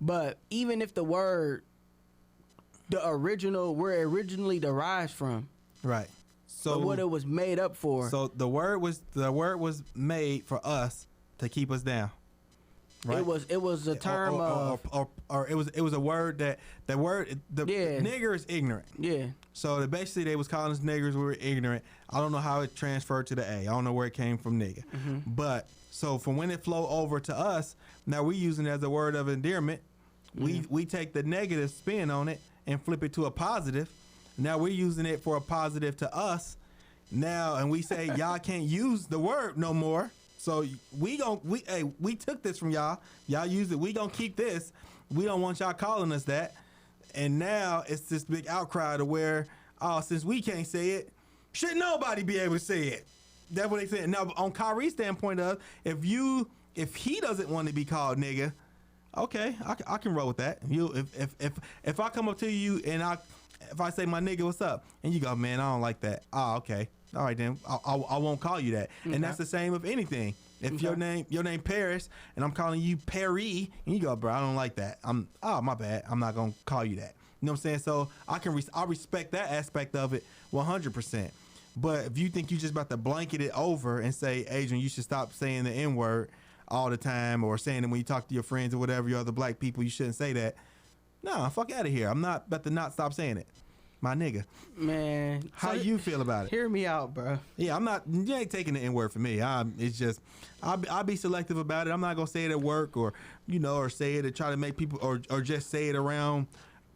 But even if the word, where it originally derives from, right? So what it was made up for. So the word was made for us to keep us down. Right? It was a term or it was a word nigger is ignorant. Yeah. So basically they was calling us niggers. We were ignorant. I don't know how it transferred to the A. I don't know where it came from, nigga. Mm-hmm. But so from when it flowed over to us, now we using it as a word of endearment. Mm-hmm. We take the negative spin on it and flip it to a positive. Now we're using it for a positive to us. Now and we say y'all can't use the word no more. So we took this from y'all. Y'all use it. We gonna keep this. We don't want y'all calling us that. And now it's this big outcry to where, since we can't say it, should nobody be able to say it? That's what they said. Now on Kyrie's standpoint of, if he doesn't want to be called nigga, okay, I can roll with that. If I come up to you and if I say my nigga, what's up? And you go, man, I don't like that. Oh, okay. All right, then I won't call you that. Okay. And that's the same with anything. If your name Paris and I'm calling you Perry, and you go, bro, I don't like that. My bad. I'm not gonna call you that. You know what I'm saying? So I respect that aspect of it 100%. But if you think you just about to blanket it over and say, Adrian, you should stop saying the N-word all the time, or saying it when you talk to your friends or whatever, your other black people, you shouldn't say that. Nah, fuck out of here. I'm not about to not stop saying it. My nigga. Man. How you feel about it? Hear me out, bro. Yeah, you ain't taking the N-word from me. It's just, I'll be selective about it. I'm not going to say it at work or say it to try to make people, or just say it around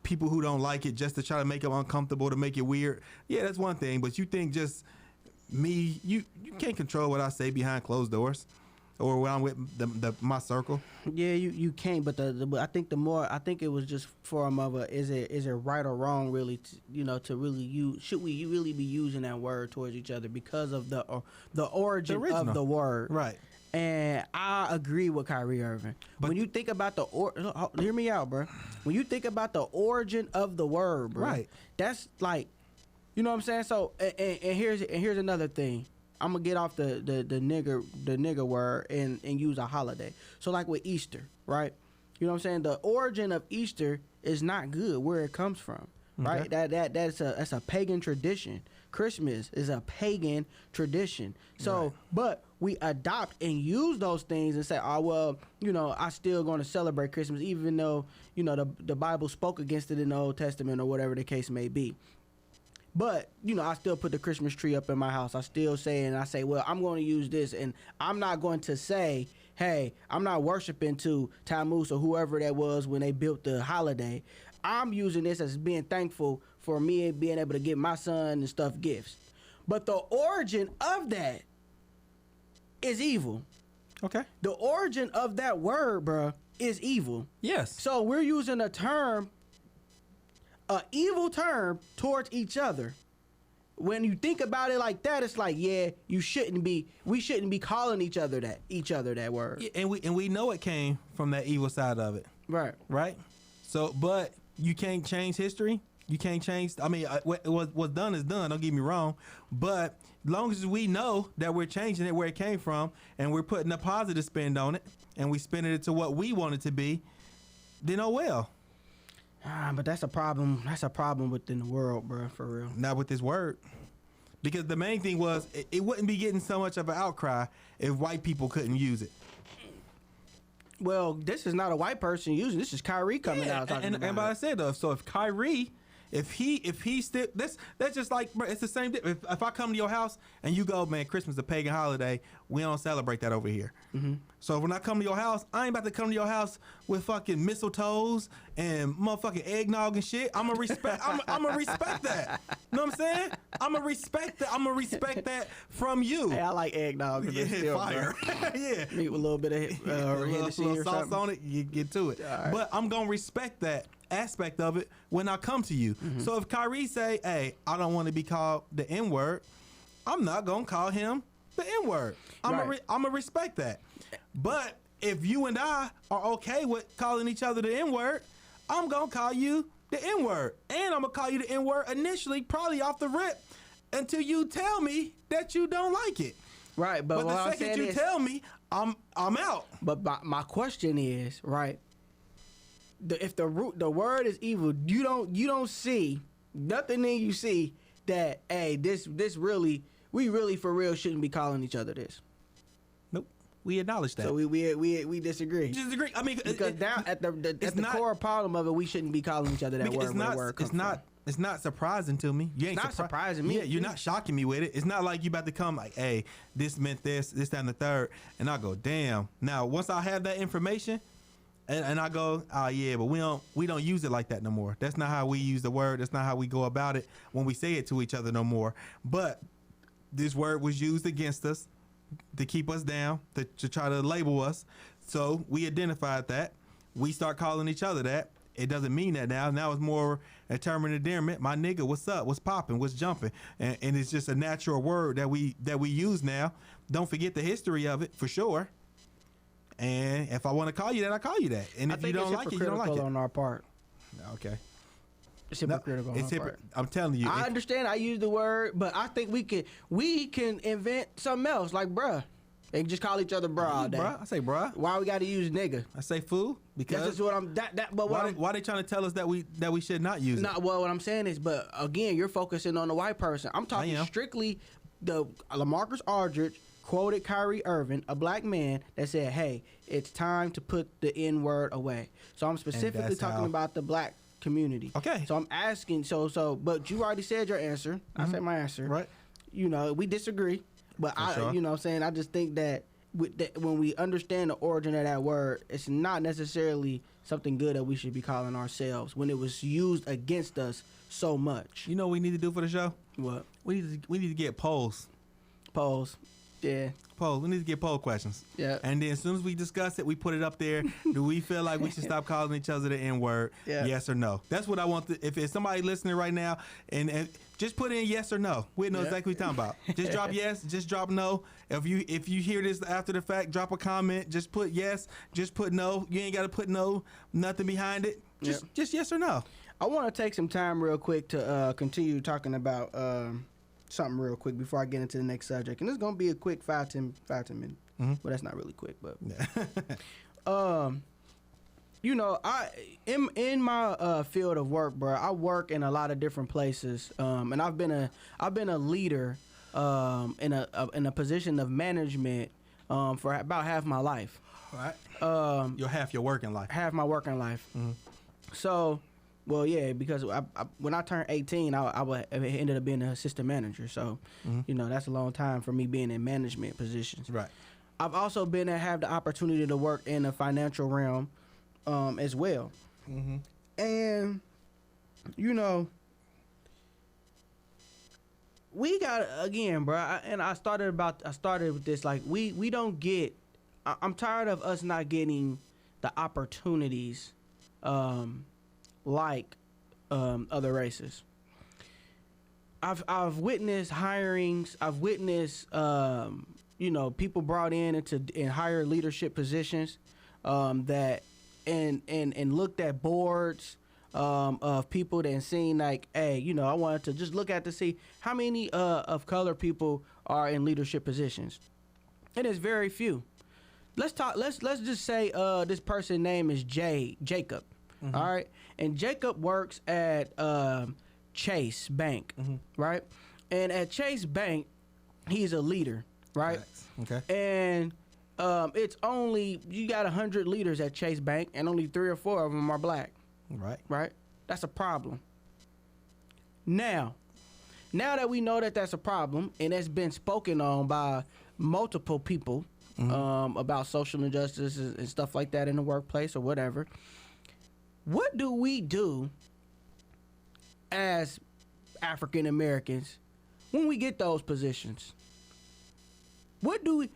people who don't like it just to try to make them uncomfortable, to make it weird. Yeah, that's one thing. But you think just me, you can't control what I say behind closed doors or when I'm with my circle. Yeah, you can't. But I think it was just form of is it right or wrong really? To really use, should we really be using that word towards each other because of the origin of the word? Right. And I agree with Kyrie Irving. But when you think about hear me out, bro. When you think about the origin of the word, bro, right? That's like, you know what I'm saying. So and here's another thing. I'm gonna get off the nigger word and use a holiday. So like with Easter, right? You know what I'm saying. The origin of Easter is not good. Where it comes from, right? That's a pagan tradition. Christmas is a pagan tradition. So, right. But we adopt and use those things and say, oh, well, I still going to celebrate Christmas, even though, the Bible spoke against it in the Old Testament or whatever the case may be. But, I still put the Christmas tree up in my house. I still say, well, I'm going to use this. And I'm not going to say, hey, I'm not worshiping to Tammuz or whoever that was when they built the holiday. I'm using this as being thankful for me being able to give my son and stuff gifts. But the origin of that is evil. Okay. The origin of that word, bruh, is evil. Yes. So we're using an evil term towards each other. When you think about it like that, it's like, yeah, we shouldn't be calling each other that word. Yeah, and we know it came from that evil side of it. Right. Right? So, but you can't change history. You can't change. I mean, what's done is done. Don't get me wrong. But as long as we know that we're changing it where it came from, and we're putting a positive spin on it, and we spinning it to what we want it to be, then oh well. But that's a problem. That's a problem within the world, bro. For real. Not with this word. Because the main thing was it wouldn't be getting so much of an outcry if white people couldn't use it. Well, this is not a white person using. This is Kyrie coming out talking about it. And but I said though, so if Kyrie, if he still, that's just like, bro, it's the same. If I come to your house and you go, man, Christmas is a pagan holiday, we don't celebrate that over here. Mm-hmm. So when I come to your house, I ain't about to come to your house with fucking mistletoes and motherfucking eggnog and shit. I'm gonna respect. I'm gonna respect that. You know what I'm saying? I'm gonna respect that. I'm gonna respect that from you. Hey, I like eggnog. Yeah, still fire. Yeah, meat with a little bit of little sauce on it. You get to it. Right. But I'm gonna respect that aspect of it when I come to you. Mm-hmm. So if Kyrie say, hey, I don't want to be called the N-word, I'm not gonna call him the N-word. I'm gonna respect that. But if you and I are okay with calling each other the N-word, I'm gonna call you the N-word, and I'm gonna call you the N-word initially, probably off the rip, until you tell me that you don't like it. Right, but the second you tell me, I'm out. But my question is, right? If the word is evil, you don't see nothing in you see that, hey, this really, we really for real shouldn't be calling each other this. Nope, we acknowledge that. So we disagree. Disagree. I mean, because down at the core problem of it, we shouldn't be calling each other that word. It's not surprising to me. You ain't not surprising me. Yeah, you're not shocking me with it. It's not like you about to come like, hey, this meant this, that, and the third, and I go, damn. Now, once I have that information, and I go, oh yeah, but we don't use it like that no more. That's not how we use the word. That's not how we go about it when we say it to each other no more. But this word was used against us to keep us down, to try to label us. So we identified that. We start calling each other that. It doesn't mean that now. Now it's more a term of endearment. My nigga, what's up? What's popping? What's jumping? And it's just a natural word that we use now. Don't forget the history of it for sure. And if I want to call you that, I call you that. And if you don't like it, you don't like it. On our part. Okay. It's hypocritical on our part. I'm telling you. I understand I use the word, but I think we can invent something else. Like, bruh, They just call each other bro all day. Bruh. I say bruh. Why we got to use nigga? I say fool because That's just what I'm. But why they trying to tell us that we should not use it? Well, what I'm saying is, but again, you're focusing on the white person. I'm talking strictly the LaMarcus Aldridge quoted Kyrie Irving, a black man, that said, "Hey, it's time to put the N word away." So I'm specifically talking about the black community. Okay. So I'm asking. But you already said your answer. Mm-hmm. I said my answer. Right. We disagree. But sure. You know what I'm saying? I just think that when we understand the origin of that word, it's not necessarily something good that we should be calling ourselves when it was used against us so much. You know what we need to do for the show? What? We need to get polls. Polls. Yeah. Polls. We need to get poll questions. Yeah. And then as soon as we discuss it, we put it up there. Do we feel like we should stop calling each other the N-word? Yeah. Yes or no? That's what I want. If it's somebody listening right now, and just put in yes or no. We know exactly what you're talking about. Just drop yes. Just drop no. If you hear this after the fact, drop a comment. Just put yes. Just put no. You ain't got to put no. Nothing behind it. Just yes or no. I want to take some time real quick to continue talking about something real quick before I get into the next subject. And it's going to be a quick 5-10 minutes. Mm-hmm. Well, that's not really quick, but I in my field of work, bro, I work in a lot of different places. And I've been a leader in a position of management for about half my life. Right. Half your working life. Half my working life. Mm-hmm. So, well, yeah, because when I turned 18, I ended up being an assistant manager. So, that's a long time for me being in management positions. Right. I've also have the opportunity to work in the financial realm as well. Mm-hmm. And, we got, again, bro, I started with this, like, we don't get, I'm tired of us not getting the opportunities like other races. I've witnessed hirings. I've witnessed people brought in higher leadership positions that and looked at boards of people and seen like, hey, I wanted to just look at to see how many of color people are in leadership positions, and it's very few. Let's just say this person's name is Jacob. Mm-hmm. All right, and Jacob works at Chase Bank, right? And at Chase Bank, he's a leader, right? Okay. And it's only, you got 100 leaders at Chase Bank, and only 3 or 4 of them are black. Right. Right? That's a problem. Now that we know that that's a problem, and that's been spoken on by multiple people about social injustices and stuff like that in the workplace or whatever, what do we do as African Americans when we get those positions? What do we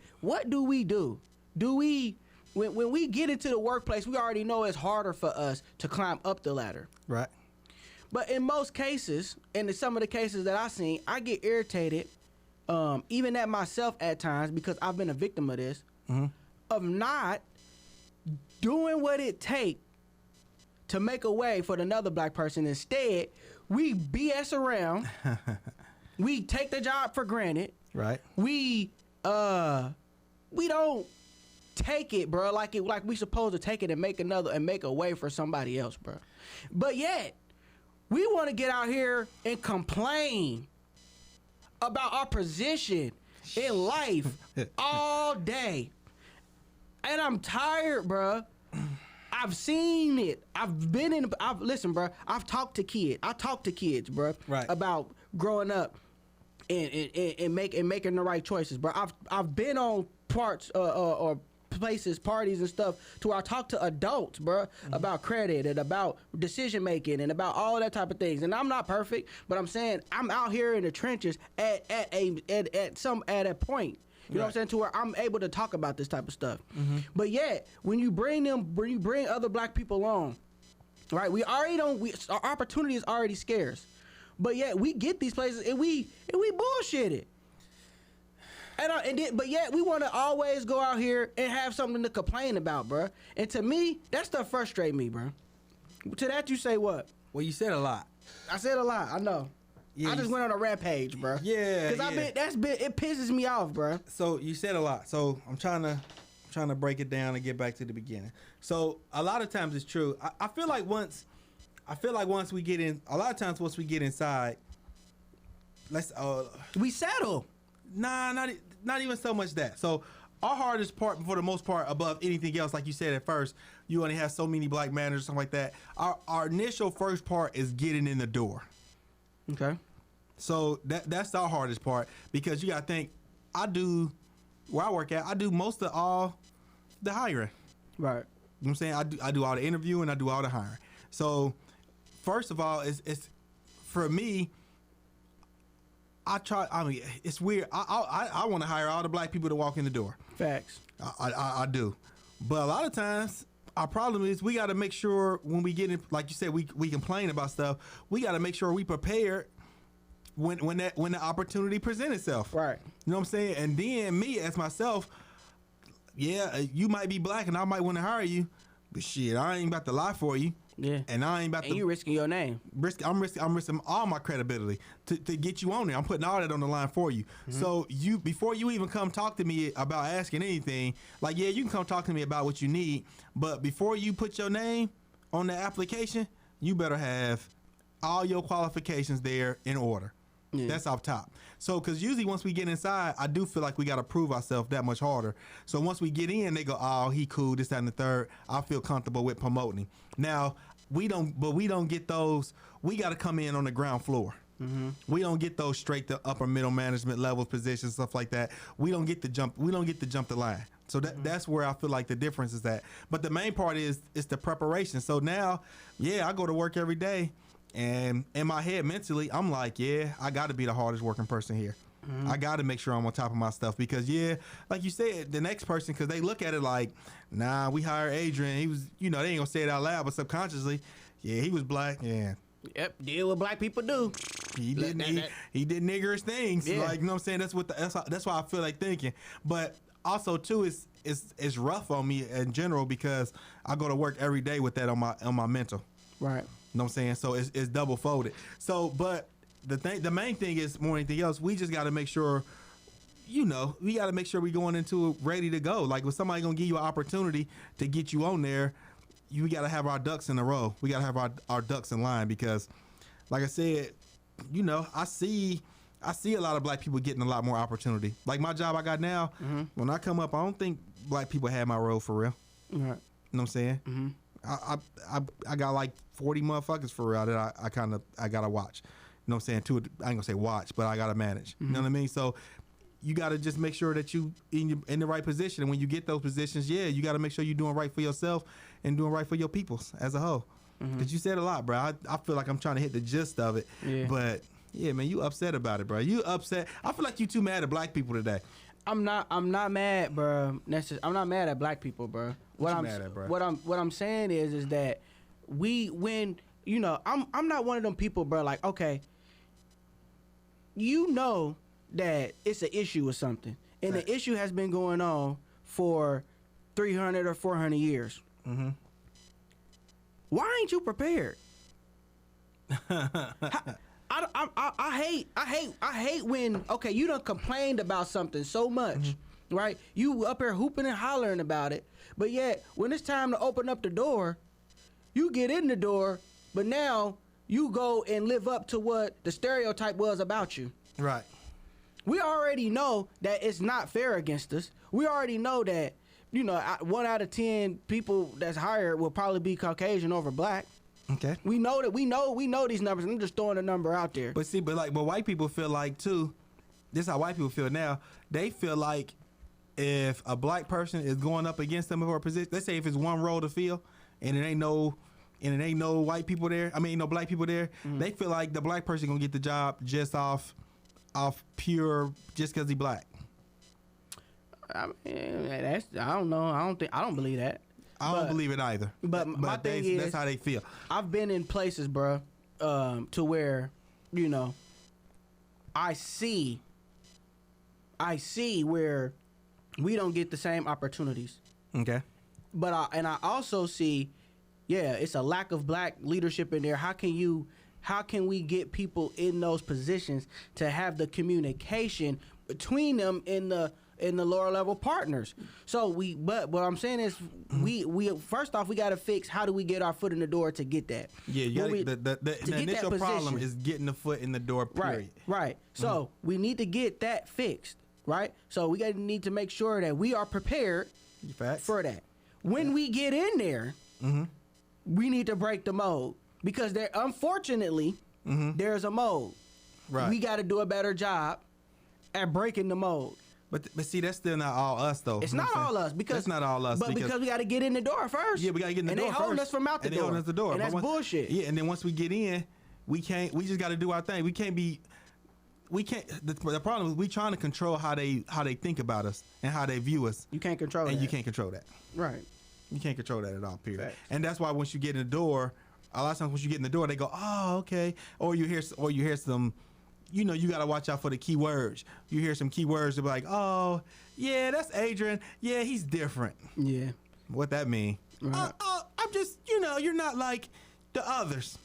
do? Do we, when we get into the workplace, we already know it's harder for us to climb up the ladder. Right. But in most cases, and in some of the cases that I've seen, I get irritated, even at myself at times, because I've been a victim of this, of not doing what it takes to make a way for another black person. Instead, we BS around. We take the job for granted. Right. We don't take it, bro, like we supposed to take it and make a way for somebody else, bro. But yet, we want to get out here and complain about our position in life all day. And I'm tired, bro. I've seen it. Listen, bro. I've talked to kids. I talk to kids, bro, right, about growing up and making the right choices, bro. I've been on parts or places, parties and stuff to where I talk to adults, bro, about credit and about decision making and about all that type of things. And I'm not perfect, but I'm saying I'm out here in the trenches at a point. You know what I'm saying? To where I'm able to talk about this type of stuff. But yet, when you bring other black people on, right? Our opportunity is already scarce. But yet we get these places and we bullshit it. But yet we want to always go out here and have something to complain about, bro. And to me, that stuff frustrates me, bro. To that you say what? Well, you said a lot. I said a lot. I know. Yeah, I just went on a rampage, bro. Yeah, because it pisses me off, bro. So you said a lot. So I'm trying to break it down and get back to the beginning. So a lot of times it's true. I feel like once we get in, a lot of times once we get inside, we settle. Nah, not even so much that. So our hardest part, for the most part, above anything else, like you said at first, you only have so many black managers or something like that. Our initial first part is getting in the door. Okay. So that's our hardest part, because you gotta think, where I work at, I do most of all the hiring. Right. You know what I'm saying? I do all the interviewing, I do all the hiring. So first of all, it's for me, it's weird. I want to hire all the black people to walk in the door. Facts. I do. But a lot of times, our problem is we got to make sure when we get in, like you said, we complain about stuff. We got to make sure we prepared when the opportunity presents itself. Right. You know what I'm saying? And then me as myself, yeah, you might be black and I might want to hire you, but shit, I ain't about to lie for you. Yeah. And I ain't about to. You risking your name. I'm risking all my credibility to get you on there. I'm putting all that on the line for you. Mm-hmm. So before you even come talk to me about asking anything, like, yeah, you can come talk to me about what you need, but before you put your name on the application, you better have all your qualifications there in order. Yeah. That's off top. So, because usually once we get inside, I do feel like we got to prove ourselves that much harder. So once we get in, they go, oh, he cool, this, that, and the third. I feel comfortable with promoting him. Now, we don't get those. We got to come in on the ground floor. Mm-hmm. We don't get those straight to upper middle management level positions, stuff like that. We don't get to jump the line. So that's where I feel like the difference is at. But the main part is the preparation. So now, yeah, I go to work every day. And in my head, mentally, I'm like, yeah, I got to be the hardest working person here. Mm-hmm. I got to make sure I'm on top of my stuff because, yeah, like you said, the next person, because they look at it like, nah, we hired Adrian. He was, they ain't going to say it out loud, but subconsciously, yeah, he was black. Yeah. Yep, deal what black people do. He did niggerish things. Yeah. Like, you know what I'm saying? That's why I feel like thinking. But also, too, it's rough on me in general because I go to work every day with that on my mental. Right. You know what I'm saying? So it's double folded. So, but the main thing is more than anything else, we just got to make sure, we got to make sure we going into it ready to go. Like, when somebody going to give you an opportunity to get you on there, we got to have our ducks in a row. We got to have our ducks in line because, like I said, I see a lot of black people getting a lot more opportunity. Like my job I got now, mm-hmm. When I come up, I don't think black people have my role for real. Right. You know what I'm saying? Mm-hmm. I got like 40 motherfuckers for real that I gotta watch. You know what I'm saying? I ain't gonna say watch, but I gotta manage. Mm-hmm. You know what I mean? So you gotta just make sure that you in the right position. And when you get those positions, yeah, you gotta make sure you're doing right for yourself and doing right for your peoples as a whole. Mm-hmm. Cause you said a lot, bro. I feel like I'm trying to hit the gist of it. Yeah. But yeah, man, you upset about it, bro. You upset. I feel like you too mad at black people today. I'm not mad, bro. I'm not mad at black people, bro. What I'm saying is that I'm not one of them people, bro. Like, okay, that it's an issue or something, and the issue has been going on for 300 or 400 years. Mm-hmm. Why ain't you prepared? I hate when, okay, you done complained about something so much, mm-hmm. right? You up here hooping and hollering about it, but yet when it's time to open up the door, you get in the door, but now you go and live up to what the stereotype was about you. Right. We already know that it's not fair against us. We already know that, 1 out of 10 people that's hired will probably be Caucasian over black. Okay. We know that. We know these numbers. I'm just throwing a number out there. But white people feel like too. This is how white people feel now. They feel like if a black person is going up against them for a position, let's say if it's one role to fill, and it ain't no white people there. I mean, no black people there. Mm-hmm. They feel like the black person gonna get the job just off pure just because he black. I mean, I don't know. I don't believe that. I don't believe it either. But my thing is, that's how they feel. I've been in places, bro, to where, I see where we don't get the same opportunities. Okay. But I also see, yeah, it's a lack of black leadership in there. How can you how can we get people in those positions to have the communication between them in the lower level partners? So but what I'm saying is we first off we got to fix how do we get our foot in the door to get that. Yeah, the initial problem is getting the foot in the door. Period. Right. So we need to get that fixed. Right. So we need to make sure that we are prepared for that. When we get in there, we need to break the mold because unfortunately there's a mold. Right. We got to do a better job at breaking the mold. But see, that's still not all us though. It's not all us because it's not all us. But because we got to get in the door first. Yeah, we got to get in the door first. And they holding us from out the door. They holding us the door. And that's bullshit. Yeah, and then once we get in, we just got to do our thing. We can't. The problem is we trying to control how they think about us and how they view us. You can't control that. And you can't control that. Right. You can't control that at all. Period. Right. And that's why once you get in the door, a lot of times once you get in the door, they go, "Oh, okay," or you hear some. You know, you got to watch out for the key words. You hear some key words, they'll be like, "Oh, yeah, that's Adrian. Yeah, he's different." Yeah. What that mean? Right. I'm just, you're not like the others.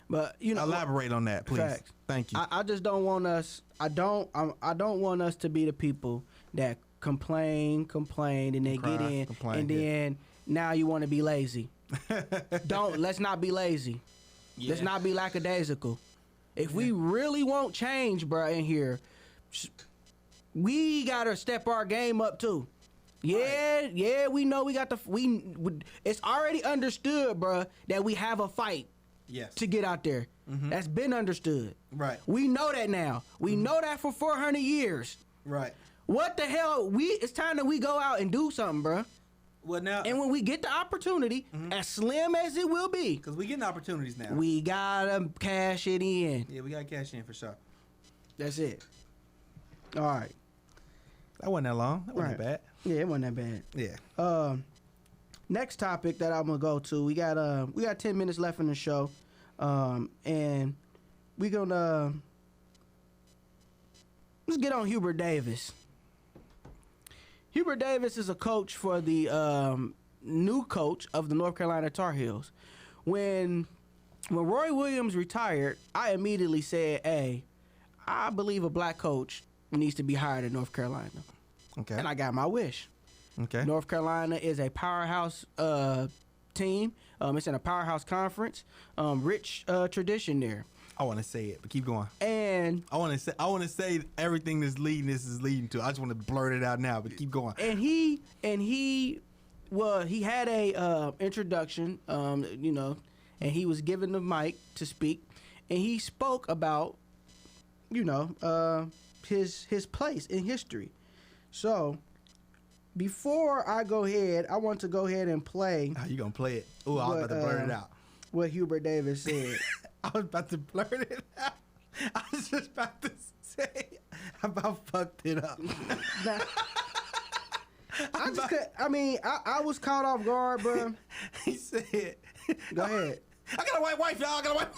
But elaborate on that, please. Facts. Thank you. I just don't want us. I don't want us to be the people that complain, and then get in, and then now you want to be lazy. Let's not be lazy. Yeah. Let's not be lackadaisical. If we really want change, bro, in here, we gotta step our game up too. Yeah, we know we got it's already understood, bro, that we have a fight. Yes. To get out there. That's been understood. Right. We know that now. We know that for 400 years. Right. What the hell? It's time that we go out and do something, bro. Well, now. And when we get the opportunity, as slim as it will be. Because we getting opportunities now. We gotta cash it in. Yeah, we gotta cash in for sure. That's it. All right. That wasn't that long. That wasn't that bad. Yeah, it wasn't that bad. Yeah. Next topic that I'm gonna go to. We got 10 minutes left in the show, and we gonna let's get on Hubert Davis. Hubert Davis is a coach for the new coach of the North Carolina Tar Heels. When Roy Williams retired, I immediately said, "Hey, I believe a black coach needs to be hired in North Carolina." Okay. And I got my wish. Okay. North Carolina is a powerhouse team. It's in a powerhouse conference. Rich tradition there. I want to say it, but keep going. And I want to say everything this is leading to. I just want to blurt it out now, but keep going. And he had a introduction, and he was given the mic to speak, and he spoke about, his place in history. So, before I go ahead, I want to go ahead and play. How you gonna play it? Oh, I was about to blurt it out. What Hubert Davis said. I was about to blurt it out. I was just about to say I about fucked it up. I was caught off guard, bro. He said, "Go ahead. I got a white wife, y'all. I got a white."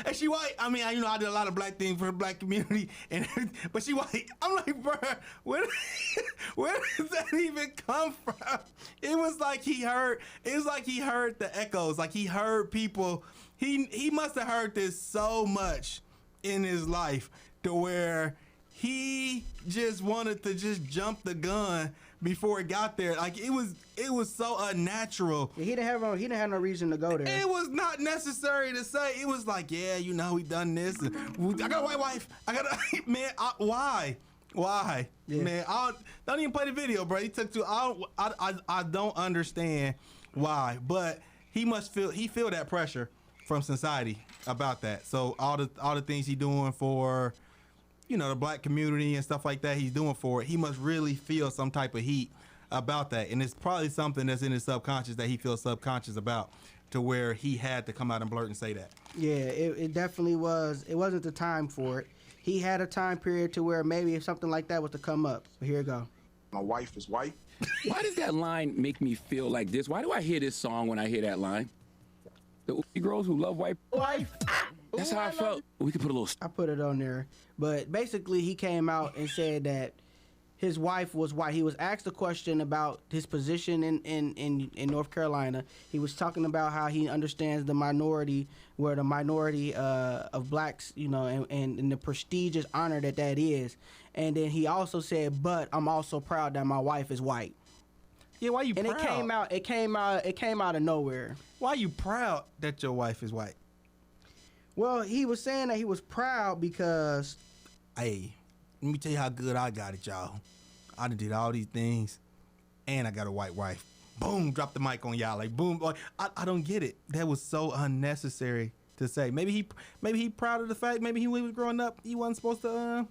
And she white. I mean, I did a lot of black things for the black community, but she white. I'm like, bro, where does that even come from? It was like he heard the echoes. Like he heard people. He must have heard this so much in his life to where he just wanted to just jump the gun before it got there. Like it was so unnatural. Yeah, he didn't have no reason to go there. It was not necessary to say. It was like, yeah, we done this. I got a white wife. Man. Why? Yeah. Man, don't even play the video, bro. He took too. I don't understand why, but he feel that pressure from society about that. So all the things he doing for, the black community and stuff like that, he's doing for it. He must really feel some type of heat about that, and it's probably something that's in his subconscious that he feels subconscious about, to where he had to come out and blurt and say that. Yeah, it definitely was. It wasn't the time for it. He had a time period to where maybe if something like that was to come up. But here you go. My wife is white. Why does that line make me feel like this? Why do I hear this song when I hear that line? The girls who love white wife. That's how I felt. We could put a little. I put it on there, but basically he came out and said that his wife was white. He was asked a question about his position in North Carolina. He was talking about how he understands the minority, where the minority of blacks, you know, and the prestigious honor that is. And then he also said, "But I'm also proud that my wife is white." Yeah, why you proud? And it came out of nowhere. Why are you proud that your wife is white? Well, he was saying that he was proud because, hey, let me tell you how good I got it, y'all. I done did all these things, and I got a white wife. Boom, drop the mic on y'all. Like, boom. Like, I don't get it. That was so unnecessary to say. Maybe he proud of the fact. Maybe he, when he was growing up, he wasn't supposed to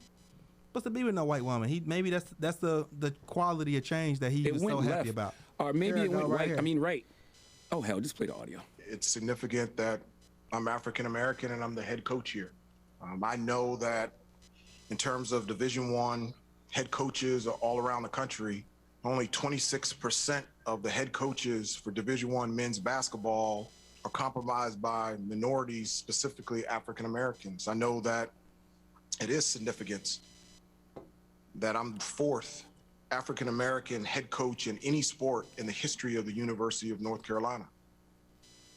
be with no white woman. Maybe that's the quality of change that he was so happy about. Or maybe it went right. Here. I mean, right. Oh hell, just play the audio. It's significant that I'm African American and I'm the head coach here. I know that in terms of Division I head coaches all around the country, only 26% of the head coaches for Division I men's basketball are compromised by minorities, specifically African Americans. I know that it is significant that I'm the fourth African American head coach in any sport in the history of the University of North Carolina.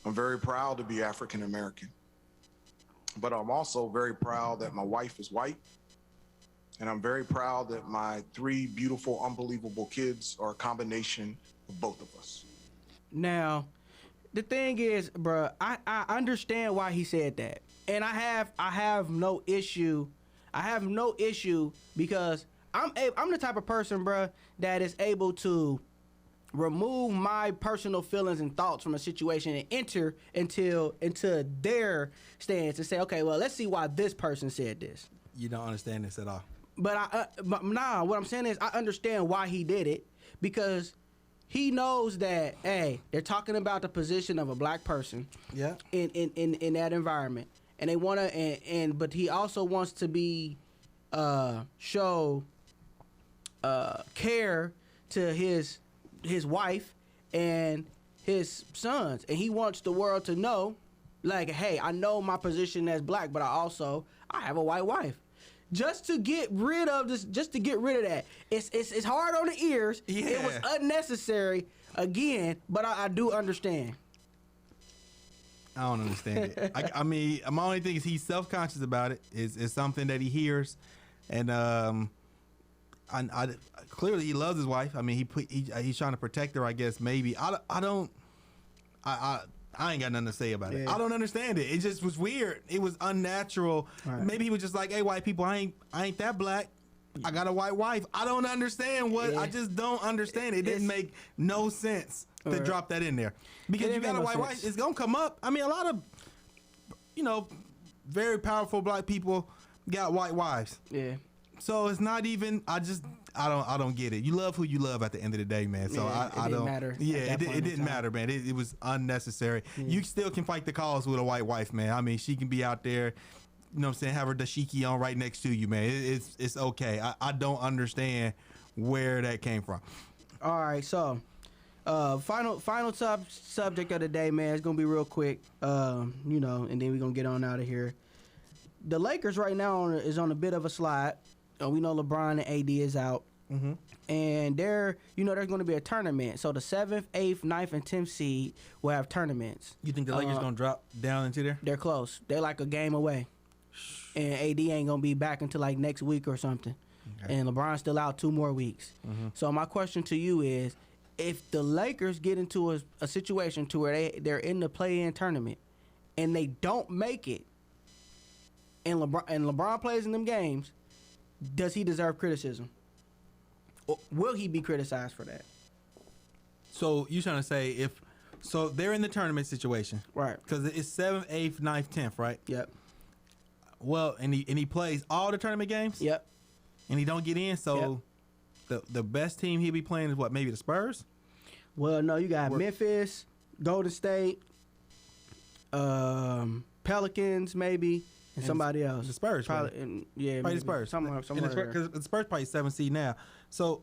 I'm very proud to be African American, but I'm also very proud that my wife is white, and I'm very proud that my 3 beautiful, unbelievable kids are a combination of both of us. Now, the thing is, bruh, I understand why he said that, and I have no issue. I have no issue because I'm the type of person, bruh, that is able to remove my personal feelings and thoughts from a situation and enter into their stance and say, okay, well, let's see why this person said this. You don't understand this at all. But what I'm saying is I understand why he did it, because he knows that, hey, they're talking about the position of a black person, yeah, in that environment, and they want to, but he also wants to be show care to his wife and his sons, and he wants the world to know, like, hey, I know my position as black, but I have a white wife. Just to get rid of that. It's hard on the ears. Yeah. It was unnecessary again, but I do understand. I don't understand it. I mean, my only thing is he's self-conscious about it. It's something that he hears, and I clearly he loves his wife. I mean, he's trying to protect her, I guess. Maybe I ain't got nothing to say about it. I don't understand it. It just was weird. It was unnatural. Right. Maybe he was just like, hey, white people, I ain't that black. I got a white wife. I don't understand what. Yeah. I just don't understand it. It didn't make no sense to drop that in there. Because you got a white wife, it's gonna come up. I mean, a lot of, very powerful black people got white wives. Yeah. So it's not even. I don't get it. You love who you love at the end of the day, man. So I don't. It didn't matter. Yeah, it didn't matter, man. It was unnecessary. Yeah. You still can fight the cause with a white wife, man. I mean, she can be out there, you know what I'm saying, have her dashiki on right next to you, man. It's okay. I don't understand where that came from. All right, so final subject of the day, man. It's gonna be real quick, and then we're gonna get on out of here. The Lakers right now is on a bit of a slide. We know LeBron and AD is out. Mm-hmm. And there's going to be a tournament. So the 7th, 8th, 9th, and 10th seed will have tournaments. You think the Lakers going to drop down into there? They're close. They're like a game away. And AD ain't going to be back until like next week or something. Okay. And LeBron's still out 2 more weeks. Mm-hmm. So my question to you is, if the Lakers get into a situation to where they're in the play-in tournament and they don't make it, and LeBron plays in them games, does he deserve criticism? Or will he be criticized for that? So you trying to say so they're in the tournament situation, right? Because it's 7th, 8th, 9th, 10th, right? Yep. Well, and he plays all the tournament games. Yep. And he don't get in, so the best team he'll be playing is what? Maybe the Spurs. Well, no, you got Memphis, Golden State, Pelicans, maybe. And somebody else. The Spurs. Probably, probably the Spurs. Because the Spurs probably 7th seed now. So,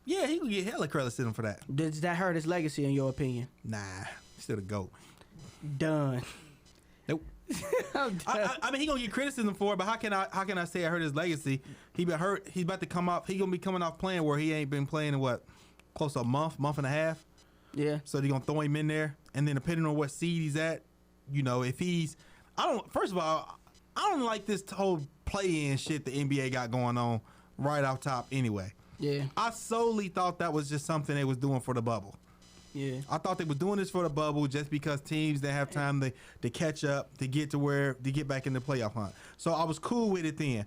yeah, he can get hella criticism for that. Does that hurt his legacy, in your opinion? Nah. Still the GOAT. Done. Nope. I mean, he gonna get criticism for it, but how can I say I hurt his legacy? He been hurt. He's about to come off. He gonna be coming off playing where he ain't been playing in what, close to a month and a half. Yeah. So they gonna throw him in there, and then depending on what seed he's at, you know, if he's, First of all, I don't like this whole play-in shit the NBA got going on right off top. Anyway. Yeah. I solely thought that was just something they was doing for the bubble. Yeah. I thought they was doing this for the bubble just because teams didn't have time to catch up, to get back in the playoff hunt. So I was cool with it then.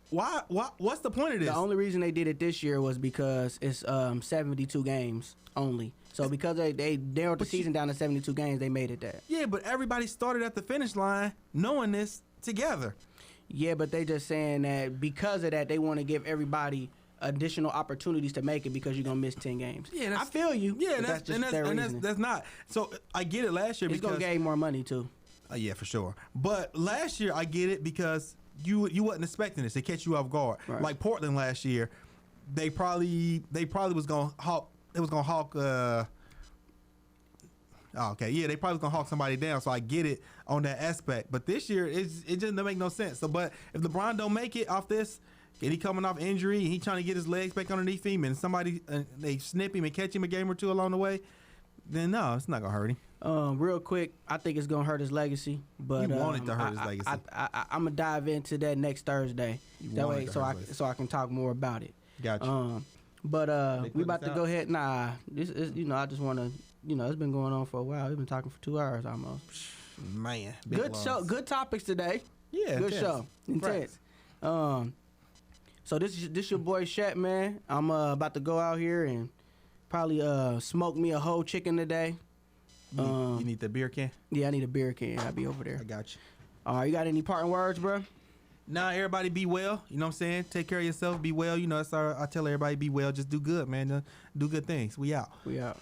What's the point of this? The only reason they did it this year was because it's 72 games only. So because they narrowed the season down to 72 games, they made it that. Yeah, but everybody started at the finish line knowing this together. Yeah, but they just saying that because of that, they want to give everybody additional opportunities to make it because you're gonna miss 10 games. Yeah, I feel you. Yeah, that's not. So I get it last year it's because gonna gain more money too. Yeah, for sure. But last year I get it because you wasn't expecting this. They catch you off guard. Right. Like Portland last year, they probably was gonna hawk. It was gonna hawk. Okay, yeah, they probably was gonna hawk somebody down. So I get it on that aspect. But this year it just doesn't make no sense. So, but if LeBron don't make it off this. And he coming off injury, and he trying to get his legs back underneath him, and somebody they snip him and catch him a game or two along the way, then no, it's not gonna hurt him. Real quick, I think it's gonna hurt his legacy. But you want it to hurt his legacy. I'm gonna dive into that next Thursday. That way, so I can talk more about it. Gotcha. But we about to go ahead. Nah, this is I just want to it's been going on for a while. We've been talking for 2 hours almost. Man, good show. Good topics today. Yeah, good show. Intense. So this your boy Shep, man. I'm about to go out here and probably smoke me a whole chicken today. You need the beer can? Yeah, I need a beer can. I'll be over there. I got you. You got any parting words, bro? Nah, everybody be well. You know what I'm saying? Take care of yourself. Be well. You know, I tell everybody be well. Just do good, man. Do good things. We out. We out.